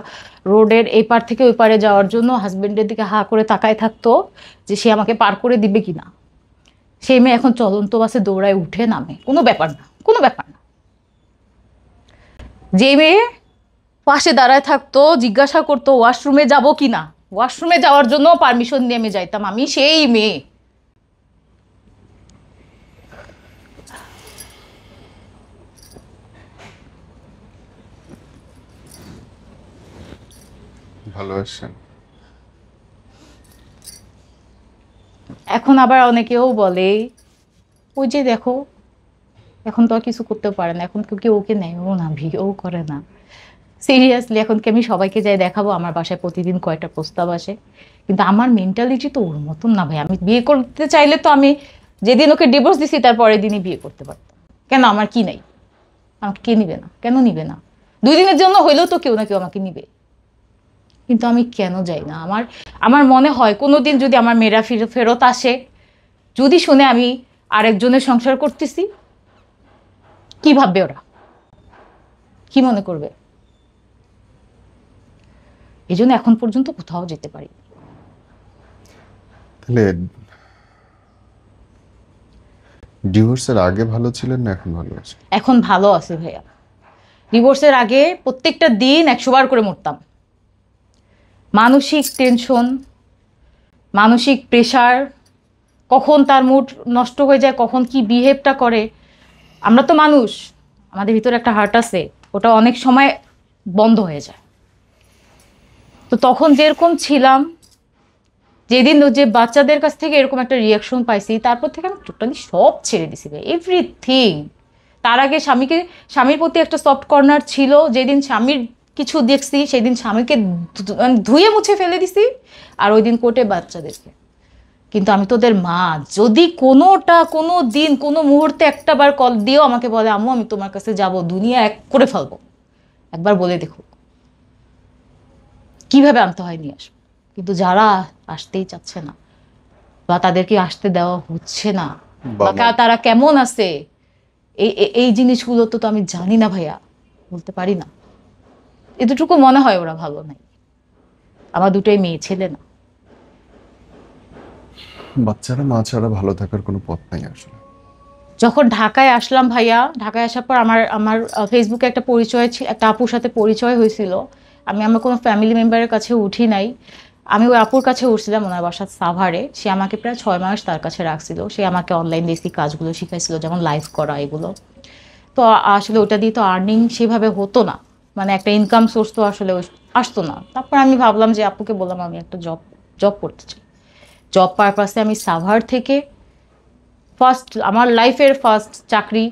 রোডের এই পার থেকে ওই পারে যাওয়ার জন্য হাজবেন্ডের দিকে হা করে তাকায় থাকতো যে সে আমাকে পার করে দিবে কিনা, সেই মেয়ে এখন চলন্ত বাসে দৌড়ায় উঠে নামে, কোনো ব্যাপার না, কোনো ব্যাপার না। যে মেয়ে পাশে দাঁড়ায় থাকতো, জিজ্ঞাসা করতো ওয়াশরুমে যাব কি না, ওয়াশরুমে যাওয়ার জন্য পারমিশন নিয়ে আমি যাইতাম, আমি সেই মেয়ে। ভালোবাসেন? এখন আবার অনেকেও বলে ওই যে দেখো, এখন তো আর কিছু করতে পারে না, এখন কেউ ওকে নেয়ও না, বিয়েও করে না। সিরিয়াসলি এখন কি আমি সবাইকে যাই দেখাবো আমার বাসায় প্রতিদিন কয়টা প্রস্তাব আসে? কিন্তু আমার মেন্টালিটি তো ওর মতন না ভাই। আমি বিয়ে করতে চাইলে তো আমি যেদিন ওকে ডিভোর্স দিছি তার পরের দিনই বিয়ে করতে পারতাম। কেন, আমার কি নাই? আমাকে কে নিবে না? কেন নিবে না? 2 দিনের জন্য হইলেও তো কেউ না কেউ আমাকে নিবে। কিন্তু আমি কেন যাই না? আমার আমার মনে হয় কোনোদিন যদি আমার মেয়েরা ফেরত আসে, যদি শুনে আমি আরেকজনের সংসার করতেছি, কি ভাববে ওরা, কি মনে করবে? এই জন্য এখন পর্যন্ত কোথাও যেতে পারি। তাহলে ডিভোর্সের আগে ভালো ছিলেন না এখন ভালো আছে? এখন ভালো আছে ভাইয়া। ডিভোর্সের আগে প্রত্যেকটা দিন 100 বার করে মরতাম। মানসিক টেনশন, মানসিক প্রেশার, কখন তার মুড নষ্ট হয়ে যায়, কখন কি বিহেভটা করে। আমরা তো মানুষ, আমাদের ভিতরে একটা হার্ট আছে, ওটা অনেক সময় বন্ধ হয়ে যায়। তো তখন যেরকম ছিলাম, যেদিন যে বাচ্চাদের কাছ থেকে এরকম একটা রিয়াকশন পাইছি, তারপর থেকে আমি টোটালি সব ছেড়ে দিছি ভাই, এভরিথিং। তার আগে স্বামীর প্রতি একটা সফট কর্নার ছিল, যেদিন স্বামীর কিছু দেখছি সেদিন স্বামীকে মানে ধুয়ে মুছে ফেলে দিছি, আর ওই দিন কোর্টে বাচ্চাদেরকে। কিন্তু আমি তোদের মা, যদি কোনো দিন কোনো মুহূর্তে একটা বার কল দিয়েও আমাকে বলে আম্মু আমি তোমার কাছে যাব, দুনিয়া এক করে ফেলবো, একবার বলে দেখো কিভাবে আনতে হয় নিয়ে আসবো। কিন্তু যারা আসতেই চাচ্ছে না, বা তাদেরকে আসতে দেওয়া হচ্ছে না, বা তারা কেমন আছে, এই জিনিসগুলো তো আমি জানি না ভাইয়া, বলতে পারি না। এতটুকু মনে হয় ওরা ভালো নাই। আমার দুটোই মেয়ে ছেলে না। বাচ্চারা মা ছাড়া ভালো থাকার কোনো পথ নাই আসলে। যখন ঢাকায় আসলাম ভাইয়া, ঢাকায় আসার পর আমার আমার ফেসবুকে একটা পরিচয় একটা আপুর সাথে পরিচয় হয়েছিল। আমি আমার কোনো ফ্যামিলি মেম্বারের কাছে উঠি নাই, আমি ওই আপুর কাছে উঠছিলাম, ওনার বাসা সাভারে। সে আমাকে প্রায় 6 মাস তার কাছে রাখছিল। সে আমাকে অনলাইন বেসিক কাজগুলো শিখাইছিল, যেমন লাইভ করা এগুলো। তো আসলে ওটা দিয়ে তো আর্নিং সেভাবে হতো না, মানে একটা ইনকাম সোর্স তো আসলে আসতো না। তারপর আমি ভাবলাম যে আপুকে বললাম আমি একটা জব জব করতে চাই। জব পারপাসে আমি সাভার থেকে আমার লাইফের ফার্স্ট চাকরি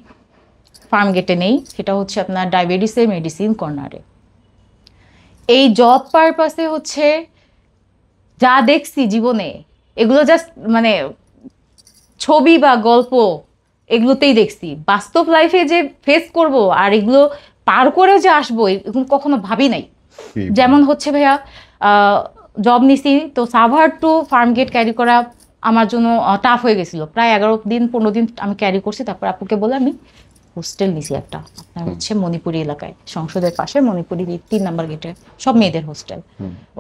ফার্ম গেটে নেই, সেটা হচ্ছে আপনার ডায়াবেটিসের মেডিসিন কর্নারে। এই জব পারপাসে হচ্ছে যা দেখছি জীবনে, এগুলো জাস্ট মানে ছবি বা গল্প, এগুলোতেই দেখছি। বাস্তব লাইফে যে ফেস করব আর এগুলো পার করে যে আসবো, এরকম কখনো ভাবি নাই। যেমন হচ্ছে ভাইয়া, জব নিছি তো Savar to Farmgate carry করা আমার জন্য টাফ হয়ে গেছিলো। প্রায় 11-15 দিন আমি ক্যারি করছি। তারপর আপুকে বলে আমি হোস্টেল নিছি একটা, আপনার হচ্ছে মণিপুরি এলাকায়, সংসদের পাশে মণিপুরি 3 নাম্বার গেটে, সব মেয়েদের হোস্টেল।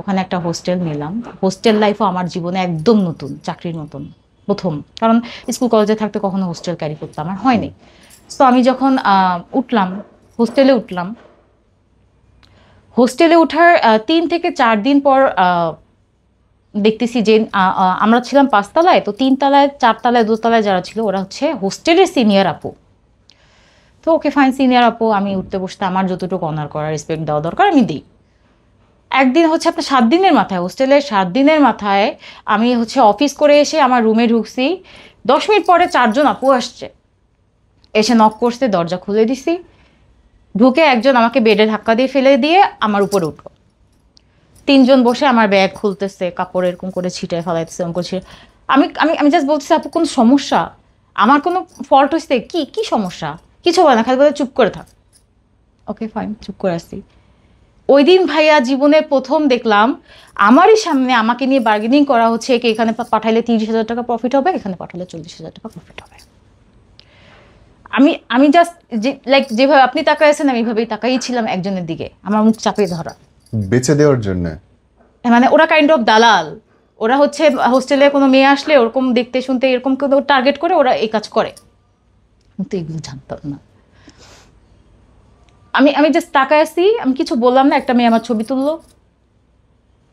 ওখানে একটা হোস্টেল নিলাম। হোস্টেল লাইফও আমার জীবনে একদম নতুন, চাকরির মতন প্রথম। কারণ স্কুল কলেজে থাকতে কখনো হোস্টেল ক্যারি করতে আমার হয়নি। তো আমি যখন উঠলাম, হোস্টেলে ওঠার 3 থেকে 4 দিন পর দেখতেছি যে আমরা ছিলাম 5 তলায়, তো 3 তলায় 4 তলায় 2 তলায় যারা ছিল ওরা হচ্ছে হোস্টেলের সিনিয়র আপু। তো ওকে ফাইন, সিনিয়র আপু, আমি উঠতে বসতে আমার যতটুকু অনার করার রেসপেক্ট দেওয়া দরকার আমি দিই। একদিন হচ্ছে আপনার 7 দিনের মাথায়, হোস্টেলের 7 দিনের মাথায় আমি হচ্ছে অফিস করে এসে আমার রুমে ঢুকছি, 10 মিনিট পরে 4 জন আপু আসছে, এসে নক করছে, দরজা খুলে দিছি। ঢুকে একজন আমাকে বেডে ধাক্কা দিয়ে ফেলে দিয়ে আমার উপরে উঠলো। 3 জন বসে আমার ব্যাগ খুলতেছে, কাপড় এরকম করে ছিটায় ফেলাইতেছে, এরকম করে আমি আমি আমি জাস্ট বলতেছি, আপু কোনো সমস্যা, আমার কোনো ফল্ট হয়েছে, কি সমস্যা? কিছু হয় না, খালি বলে চুপ করে থাক। ওকে ফাইন, চুপ করে আসছি। ওই দিন ভাইয়া জীবনের প্রথম দেখলাম আমারই সামনে আমাকে নিয়ে বার্গেনিং করা হচ্ছে, একে এখানে পাঠাইলে 30,000 টাকা প্রফিট হবে, এখানে পাঠালে 40,000 টাকা প্রফিট হবে। আমি আমি জাস্ট লাইক যেভাবে আপনি তাকাইছেন আমি এইভাবেই তাকাই ছিলাম একজনের দিকে, আমার মুখ চাপিয়ে ধরা, বেঁচে দেওয়ার জন্য। মানে ওরা কাইন্ড অফ দালাল। ওরা হচ্ছে হোস্টেলে কোনো মেয়ে আসলে ওরকম দেখতে শুনতে এরকম কোনো টার্গেট করে ওরা এই কাজ করে। আমি তো এগুলো জানতাম না। আমি আমি জাস্ট তাকায় আছি, আমি কিছু বললাম না। একটা মেয়ে আমার ছবি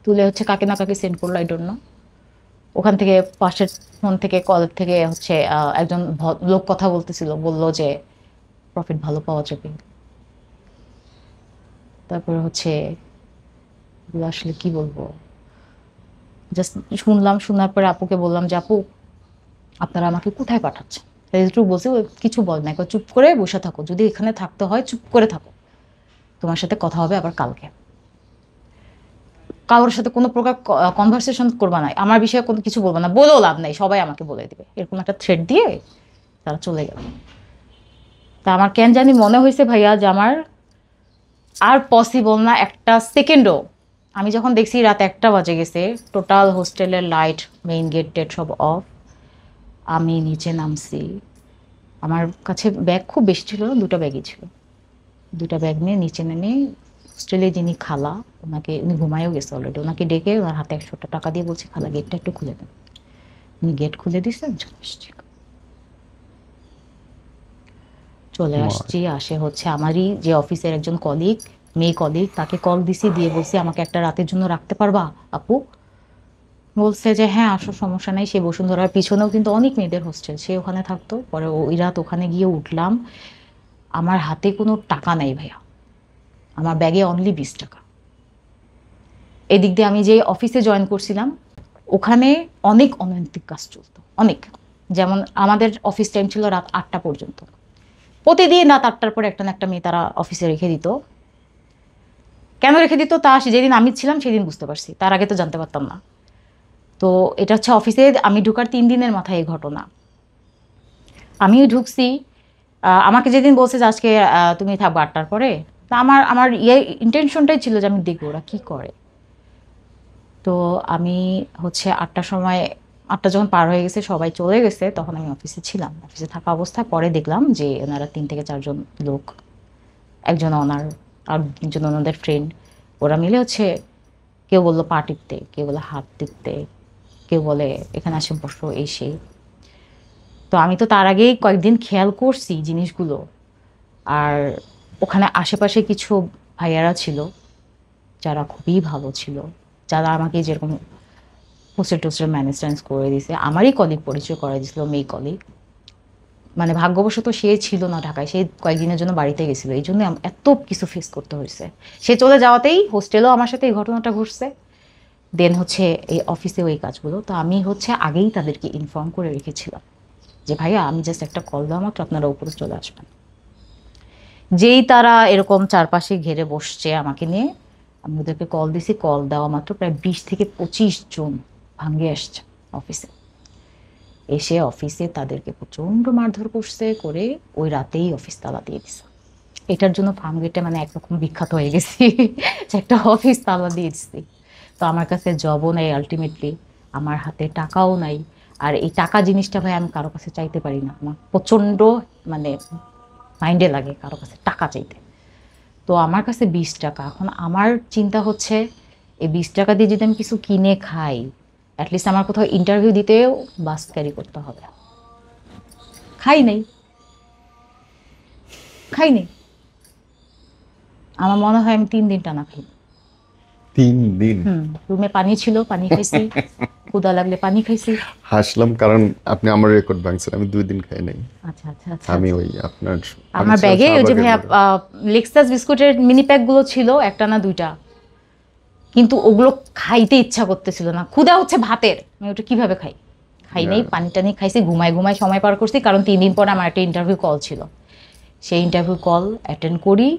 তুলে হচ্ছে কাকে না কাকে সেন্ড করলো, আই ডোন্ট নো। ওখান থেকে পাশের ফোন থেকে, কল থেকে হচ্ছে একজন লোক কথা বলতেছিল, বললো যে প্রফিট ভালো পাওয়া যাবে। তারপরে হচ্ছে আসলে কি বলবো, জাস্ট শুনলাম। শোনার পরে আপুকে বললাম যে আপু আপনারা আমাকে কোথায় পাঠাচ্ছেন? একটু বলছে, কিছু বল না, চুপ করে বসে থাকো, যদি এখানে থাকতে হয় চুপ করে থাকো, তোমার সাথে কথা হবে আবার কালকে। কারোর সাথে কোনো প্রকার কনভারসেশন করবা না, আমার বিষয়ে কোনো কিছু বলবা না, বলেও লাভ নাই, সবাই আমাকে বলে দিবে, এরকম একটা থ্রেট দিয়ে তারা চলে গেল। তা আমার কেন জানি মনে হয়েছে ভাইয়া যে আমার আর পসিবল না একটা সেকেন্ডও। আমি যখন দেখছি রাত 1টা বাজে গেছে, টোটাল হোস্টেলের লাইট, মেইন গেট টেট সব অফ, আমি নিচে নামছি। আমার কাছে ব্যাগ খুব বেশি ছিল না, 2টা ব্যাগই ছিল। 2টা ব্যাগ নিয়ে নিচে নেমে হোস্টেলে যিনি খালা, উনি ঘুমায়ও গেছে অলরেডি, ওনাকে ডেকে ওনার হাতে 100 টাকা দিয়ে বলছি খালা গেটটা একটু খুলে দেন। উনি গেট খুলে দিচ্ছেন, চলে আসছি। আসে হচ্ছে আমারই যে অফিসের একজন কলিগ, মেয়ে কলিগ, তাকে কল দিছি, দিয়ে বলছি আমাকে একটা রাতের জন্য রাখতে পারবা আপু? বলছে যে হ্যাঁ আসো, সমস্যা নাই। সে বসুন্ধরার পিছনেও কিন্তু অনেক মেয়েদের হোস্টেল, সে ওখানে থাকতো। পরে ওই রাত ওখানে গিয়ে উঠলাম, আমার হাতে কোনো টাকা নাই ভাইয়া, আমার ব্যাগে অনলি 20 টাকা। এদিক দিয়ে আমি যে অফিসে জয়েন করছিলাম ওখানে অনেক অনৈতিক কাজ চলতো, অনেক। যেমন আমাদের অফিস টাইম ছিল রাত 8টা পর্যন্ত, প্রতিদিন রাত 8টার পরে একটা না একটা মেয়ে তারা অফিসে রেখে দিত। কেন রেখে দিত তা যেদিন আমি ছিলাম সেদিন বুঝতে পারছি, তার আগে তো জানতে পারতাম না। তো এটা হচ্ছে অফিসে আমি ঢুকার 3 দিনের মাথায় এই ঘটনা। আমিও ঢুকছি, আমাকে যেদিন বলছে যে আজকে তুমি থাকবো 8টার পরে, তা আমার আমার ইন্টেনশনটাই ছিল যে আমি দেখবো ওরা কী করে। তো আমি হচ্ছে 8টার সময়, 8টা যখন পার হয়ে গেছে সবাই চলে গেছে, তখন আমি অফিসে ছিলাম। অফিসে থাকা অবস্থায় পরে দেখলাম যে ওনারা 3 থেকে 4 জন লোক, একজন ওনার আর 3জন ওনাদের ফ্রেন্ড, ওরা মিলে হচ্ছে কেউ বললো পা টিপতে, কেউ বলে হাত টিপতে, কেউ বলে এখানে আসে বসো, এই সেই। তো আমি তো তার আগেই কয়েকদিন খেয়াল করছি জিনিসগুলো। আর ওখানে আশেপাশে কিছু ভাইয়ারা ছিল যারা খুবই ভালো ছিল, যারা আমাকে যেরকম হোস্টেল টোস্টেল ম্যানেজ ট্যানেজ করে দিয়েছে। আমারই কলিগ পরিচয় করে দিয়েছিল, মেয়ে কলিগ। মানে ভাগ্যবশত সে ছিল না ঢাকায়, সে কয়েকদিনের জন্য বাড়িতে গেছিলো, এই জন্য এত কিছু ফেস করতে হয়েছে। সে চলে যাওয়াতেই হোস্টেলেও আমার সাথে এই ঘটনাটা ঘটছে। দেন হচ্ছে এই অফিসে ওই কাজগুলো, তো আমি হচ্ছে আগেই তাদেরকে ইনফর্ম করে রেখেছিলাম যে ভাইয়া আমি জাস্ট একটা কল দেওয়া মাত্র আপনারা উপরে চলে আসবেন। যেই তারা এরকম চারপাশে ঘেরে বসছে আমাকে নিয়ে, আমি ওদেরকে কল দিছি, কল দেওয়া মাত্র প্রায় 20 থেকে 25 জন ভাঙ্গে আসছে অফিসে। এসে অফিসে তাদেরকে প্রচণ্ড মারধর করছে, করে ওই রাতেই অফিস তালা দিয়ে দিছে। এটার জন্য ফার্মগেটে মানে একরকম বিখ্যাত হয়ে গেছি যে একটা অফিস তালা দিয়ে দিচ্ছি। তো আমার কাছে জবও নাই, আলটিমেটলি আমার হাতে টাকাও নাই। আর এই টাকা জিনিসটা ভাই আমি কারো কাছে চাইতে পারি না, আমার প্রচণ্ড মানে মাইন্ডে লাগে কারো কাছে টাকা চাইতে। তো আমার কাছে 20 টাকা, এখন আমার চিন্তা হচ্ছে এই 20 টাকা দিয়ে যদি আমি কিছু কিনে খাই, অ্যাটলিস্ট আমার কোথাও ইন্টারভিউ দিতেও বাস ক্যারি করতে হবে। খাই নাই, খাই নেই, আমার মনে হয় আমি 3 দিন টানা খাই। 3 দিন? রুমে পানি ছিল, পানি খাইছি, ক্ষুধা লাগলে পানি খাইছি। হাসলাম কারণ আপনি আমার রেকর্ড ভাঙছেন, আমি 2 দিন খাই নাই। আচ্ছা আচ্ছা আচ্ছা। আমি ওই আপনার আমার ব্যাগে ওই যে ভাইয়া লেক্সাস বিস্কুটের মিনি প্যাকগুলো ছিল, একটা না দুইটা, কিন্তু ওগুলো খাইতে ইচ্ছা করতেছিল না, ক্ষুধা হচ্ছে ভাতের, আমি ওটা কিভাবে খাই? খাই নাই, পানি টানি খাইছি, ঘুমায় ঘুমায় সময় পার করছি, কারণ 3 দিন পরে আমার একটা ইন্টারভিউ কল ছিল। সেই ইন্টারভিউ কল অ্যাটেন্ড করি,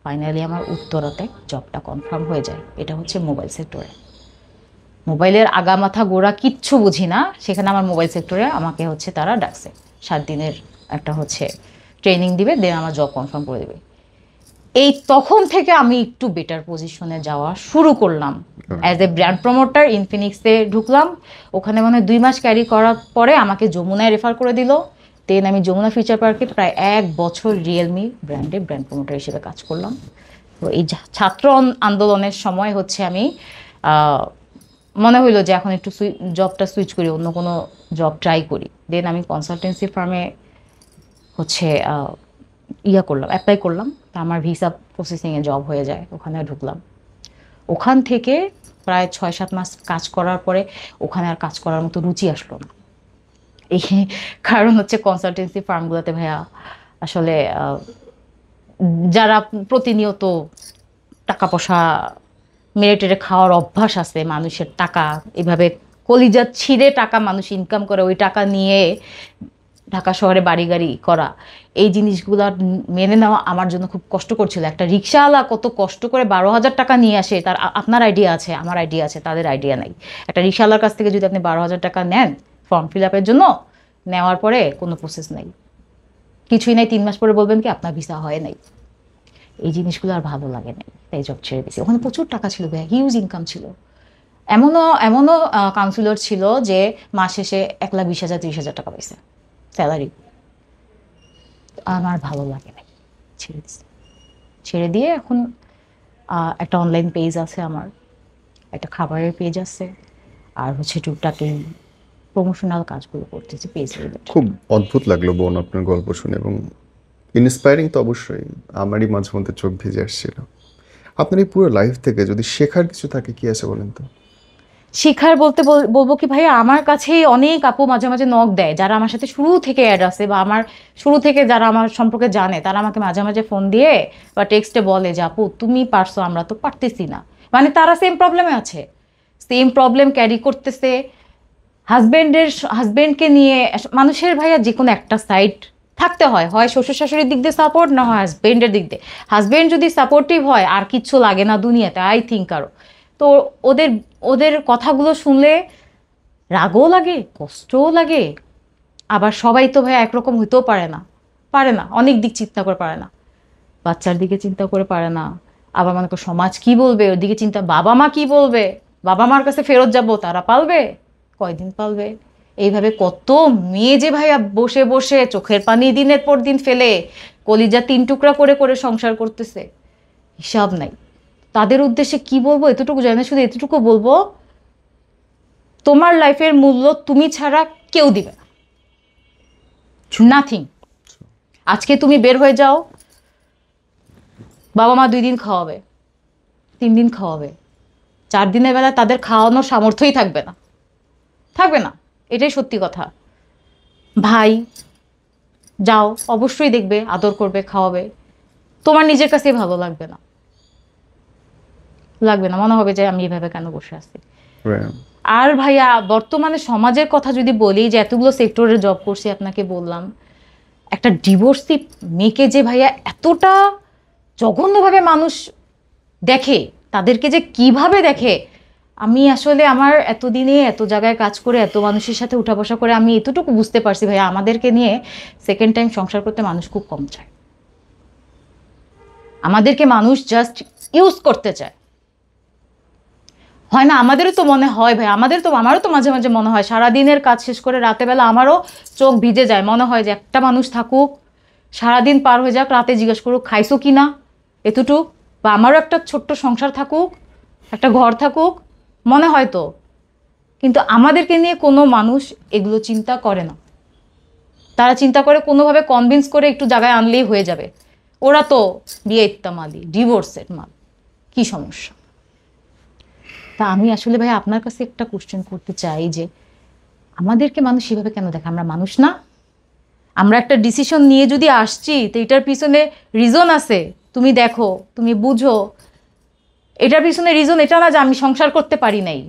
ফাইনালি আমার উত্তরাতে জবটা কনফার্ম হয়ে যায়। এটা হচ্ছে মোবাইল সেক্টরে, মোবাইলের আগা মাথা গোড়া কিচ্ছু বুঝি না, সেখানে আমার মোবাইল সেক্টরে আমাকে হচ্ছে তারা ডাকছে, 7 দিনের একটা হচ্ছে ট্রেনিং দিবে, দেন আমার জব কনফার্ম করে দেবে। এই তখন থেকে আমি একটু বেটার পজিশনে যাওয়া শুরু করলাম। অ্যাজ এ ব্র্যান্ড প্রমোটার ইনফিনিক্সে ঢুকলাম, ওখানে মানে 2 মাস ক্যারি করার পরে আমাকে যমুনায় রেফার করে দিল। দেন আমি যমুনা ফিউচার পার্কে প্রায় 1 বছর রিয়েলমি ব্র্যান্ডে ব্র্যান্ড প্রমোটার হিসেবে কাজ করলাম। তো এই ছাত্র আন্দোলনের সময় হচ্ছে আমি মনে হইলো যে এখন একটু জবটা সুইচ করি, অন্য কোনো জব ট্রাই করি। দেন আমি কনসালটেন্সি ফার্মে হচ্ছে করলাম, অ্যাপ্লাই করলাম, তা আমার ভিসা প্রসেসিংয়ে জব হয়ে যায়, ওখানে ঢুকলাম। ওখান থেকে প্রায় 6-7 মাস কাজ করার পরে ওখানে আর কাজ করার মতো রুচি আসলো না। এই কারণ হচ্ছে কনসালটেন্সি ফার্মগুলোতে ভাইয়া আসলে যারা প্রতিনিয়ত টাকা পয়সা মেরে টেরে খাওয়ার অভ্যাস আছে, মানুষের টাকা এভাবে কলিজা ছিঁড়ে টাকা মানুষ ইনকাম করে, ওই টাকা নিয়ে ঢাকা শহরে বাড়ি গাড়ি করা, এই জিনিসগুলো মেনে নেওয়া আমার জন্য খুব কষ্টকর ছিল। একটা রিক্সাওয়ালা কত কষ্ট করে 12,000 টাকা নিয়ে আসে, তার আপনার আইডিয়া আছে, আমার আইডিয়া আছে, তাদের আইডিয়া নাই। একটা রিক্সাওয়ালার কাছ থেকে যদি আপনি 12,000 টাকা নেন ফর্ম ফিল আপের জন্য, নেওয়ার পরে কোনো প্রসেস নাই, কিছুই নাই, 3 মাস পরে বলবেন কি আপনার ভিসা হয় নাই। এই জিনিসগুলো আর ভালো লাগে নাই, তাই জব ছেড়ে দিয়েছি। ওখানে প্রচুর টাকা ছিল ভাইয়া, হিউজ ইনকাম ছিল। এমনও কাউন্সিলর ছিল যে মাস শেষে 1,20,000 30,000 টাকা পাইছে স্যালারি। আমার ভালো লাগে নাই, ছেড়ে দিচ্ছি। ছেড়ে দিয়ে এখন একটা অনলাইন পেজ আছে আমার, একটা খাবারের পেজ আছে, আর হচ্ছে টুকটাক এই প্রমোশনাল কাজগুলো করতেছি পেজ রিলেটেড। খুব অদ্ভুত লাগলো বোন আপনার গল্প শুনে, এবং ইন্সপায়ারিং তো অবশ্যই, আমারই মাঝে মধ্যে চোখ ভিজে আসছিল। আপনার এই পুরো লাইফ থেকে যদি শেখার কিছু থাকে কি আছে বলেন তো? শিখার বলতে বলবো কি ভাইয়া, আমার কাছেই অনেক আপু মাঝে মাঝে নক দেয়, যারা আমার সাথে শুরু থেকে অ্যাড আছে বা আমার শুরু থেকে যারা আমার সম্পর্কে জানে, তারা আমাকে মাঝে মাঝে ফোন দিয়ে বা টেক্সটে বলে যে আপু তুমি পারছো, আমরা তো পারতেছি না। মানে তারা সেম প্রবলেমে আছে, সেম প্রবলেম ক্যারি করতেছে। হাজবেন্ডকে নিয়ে মানুষের ভাইয়া যে কোনো একটা সাইড থাকতে হয়, হয় শ্বশুর শাশুড়ির দিক দিয়ে সাপোর্ট, না হয় হাজবেন্ডের দিক দিয়ে। হাজবেন্ড যদি সাপোর্টিভ হয় আর কিচ্ছু লাগে না দুনিয়াতে, আই থিঙ্ক। আরও তো ওদের ওদের কথাগুলো শুনলে রাগও লাগে, কষ্টও লাগে। আবার সবাই তো ভাই একরকম হইতেও পারে না, অনেক দিক চিন্তা করে পারে না, বাচ্চার দিকে চিন্তা করে পারে না। আবার মনে করো সমাজ কি বলবে, ওর দিকে চিন্তা, বাবা মা কি বলবে, বাবা মার কাছে ফেরত যাব, তারা পালবে, কয়দিন পালবে। এইভাবে কত মেয়ে যে ভাইয়া বসে বসে চোখের পানি দিনের পর দিন ফেলে কলিজা 3 টুকরা করে করে সংসার করতেছে, হিসাব নাই। তাদের উদ্দেশ্যে কি বলবো এতটুকু জানি না, শুধু এতটুকু বলবো, তোমার লাইফের মূল্য তুমি ছাড়া কেউ দিবে না, নাথিং। আজকে তুমি বের হয়ে যাও, বাবা মা 2 দিন খাওয়াবে, 3 দিন খাওয়াবে, 4 দিনের বেলা তাদের খাওয়ানোর সামর্থ্যই থাকবে না, থাকবে না, এটাই সত্যি কথা। ভাই যাও, অবশ্যই দেখবে, আদর করবে, খাওয়াবে, তোমার নিজের কাছেই ভালো লাগবে না, মনে হবে যে আমি এভাবে কেন বসে আছি। Right. আর ভাইয়া বর্তমানে সমাজের কথা যদি বলি, যে এতগুলো সেক্টরে জব করছি আপনাকে বললাম, একটা ডিভোর্সি মেয়েকে যে ভাইয়া এতটা জঘন্যভাবে মানুষ দেখে, তাদেরকে যে কিভাবে দেখে, আমি আসলে আমার এতদিনে এত জায়গায় কাজ করে এত মানুষের সাথে উঠা বসা করে আমি এতটুকু বুঝতে পারছি ভাইয়া, আমাদেরকে নিয়ে সেকেন্ড টাইম সংসার করতে মানুষ খুব কম চায়। আমাদেরকে মানুষ জাস্ট ইউজ করতে চায়। হয় না? আমাদেরও তো মনে হয় ভাই, আমারও তো মাঝে মাঝে মনে হয়, সারাদিনের কাজ শেষ করে রাতে বেলা আমারও চোখ ভিজে যায়, মনে হয় যে একটা মানুষ থাকুক, সারাদিন পার হয়ে যাক, রাতে জিজ্ঞেস করুক খাইছো কি না এতটুক, বা আমারও একটা ছোট্ট সংসার থাকুক, একটা ঘর থাকুক, মনে হয় তো। কিন্তু আমাদেরকে নিয়ে কোনো মানুষ এগুলো চিন্তা করে না। তারা চিন্তা করে কোনোভাবে কনভিন্স করে একটু জায়গায় আনলেই হয়ে যাবে। ওরা তো বিয়ে ইত্তামালি, ডিভোর্সের মাল, কি সমস্যা? তা আমি আসলে ভাই আপনার কাছে একটা কোশ্চেন করতে চাই, যে আমাদেরকে মানুষ এভাবে কেন দেখে? আমরা মানুষ না? আমরা একটা ডিসিশন নিয়ে যদি আসছি, তো এটার পিছনে রিজন আছে, তুমি দেখো, তুমি বুঝো। এটার পিছনে রিজন এটা না যে আমি সংসার করতে পারি নাই।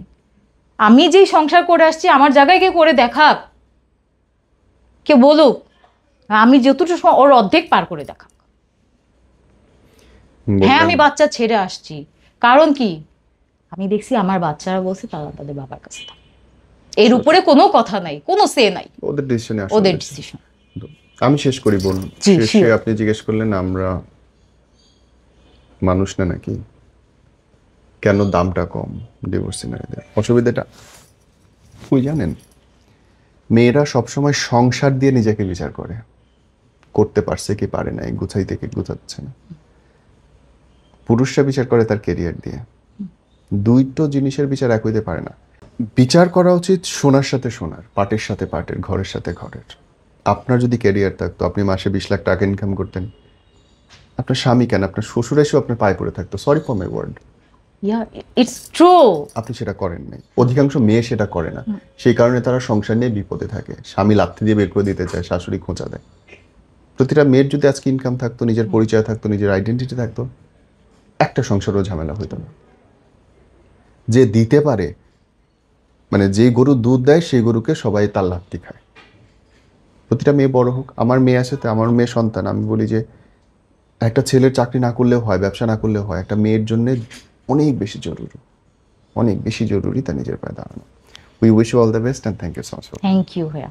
আমি যেই সংসার করে আসছি, আমার জায়গায় কেউ করে দেখাক, কেউ বলুক আমি যতটুকু ওর অর্ধেক পার করে দেখাক। হ্যাঁ, আমি বাচ্চা ছেড়ে আসছি, কারণ কি আমি দেখছি আমার বাচ্চারা বলছে তারা তাদের বাবার কাছে থাকে, এর উপরে কোনো কথা নাই, কোনো সে নাই, ওদের ডিসিশনে ওদের ডিসিশন। আমি শেষ করি বলুন। জি, শেষে sure. আপনি জিজ্ঞেস করলেন আমরা মানুষ না নাকি, কেন দামটা কম ডিভোর্সি নারীদের? অসুবিধাটা ওই জানেন, মেয়েরা সবসময় সংসার দিয়ে নিজেকে বিচার করে, করতে পারছে কি পারে নাই, গুছাইতে কি গুছাচ্ছে না। পুরুষরা বিচার করে তার কেরিয়ার দিয়ে। দুইটো জিনিসের বিচার এক হইতে পারে না। বিচার করা উচিত সোনার সাথে সোনার, পাটের সাথে পাটের, ঘরের সাথে ঘরের। আপনার যদি ক্যারিয়ার থাকতো, আপনি মাসে 20 লাখ টাকা ইনকাম করতেন, আপনার স্বামী কেন, আপনার শ্বশুর এসেও আপনার পায়ে পড়ে থাকতো, sorry for my word. Yeah, it's true. আপনি সেটা করেন নাই। অধিকাংশ মেয়ে সেটা করে না, সেই কারণে তারা সংসার নিয়ে বিপদে থাকে। স্বামী লাথি দিয়ে বের করে দিতে চায়, শাশুড়ি খোঁচা দেয়। প্রতিটা মেয়ের যদি আজকে ইনকাম থাকতো, নিজের পরিচয় থাকতো, নিজের আইডেন্টিটি থাকতো, একটা সংসারও ঝামেলা হইতো না। যে দিতে পারে, মানে যে গরু দুধ দেয় সেই গরুকে সবাই তার লাত্তি খায়। প্রতিটা মেয়ে বড় হোক, আমার মেয়ে আছে তো, আমার মেয়ে সন্তান, আমি বলি যে একটা ছেলের চাকরি না করলেও হয়, ব্যবসা না করলেও হয়, একটা মেয়ের জন্য অনেক বেশি জরুরি, অনেক বেশি জরুরি তার নিজের পায়ে দাঁড়ানো। We wish you all the best and thank you so much. Thank you ভাইয়া।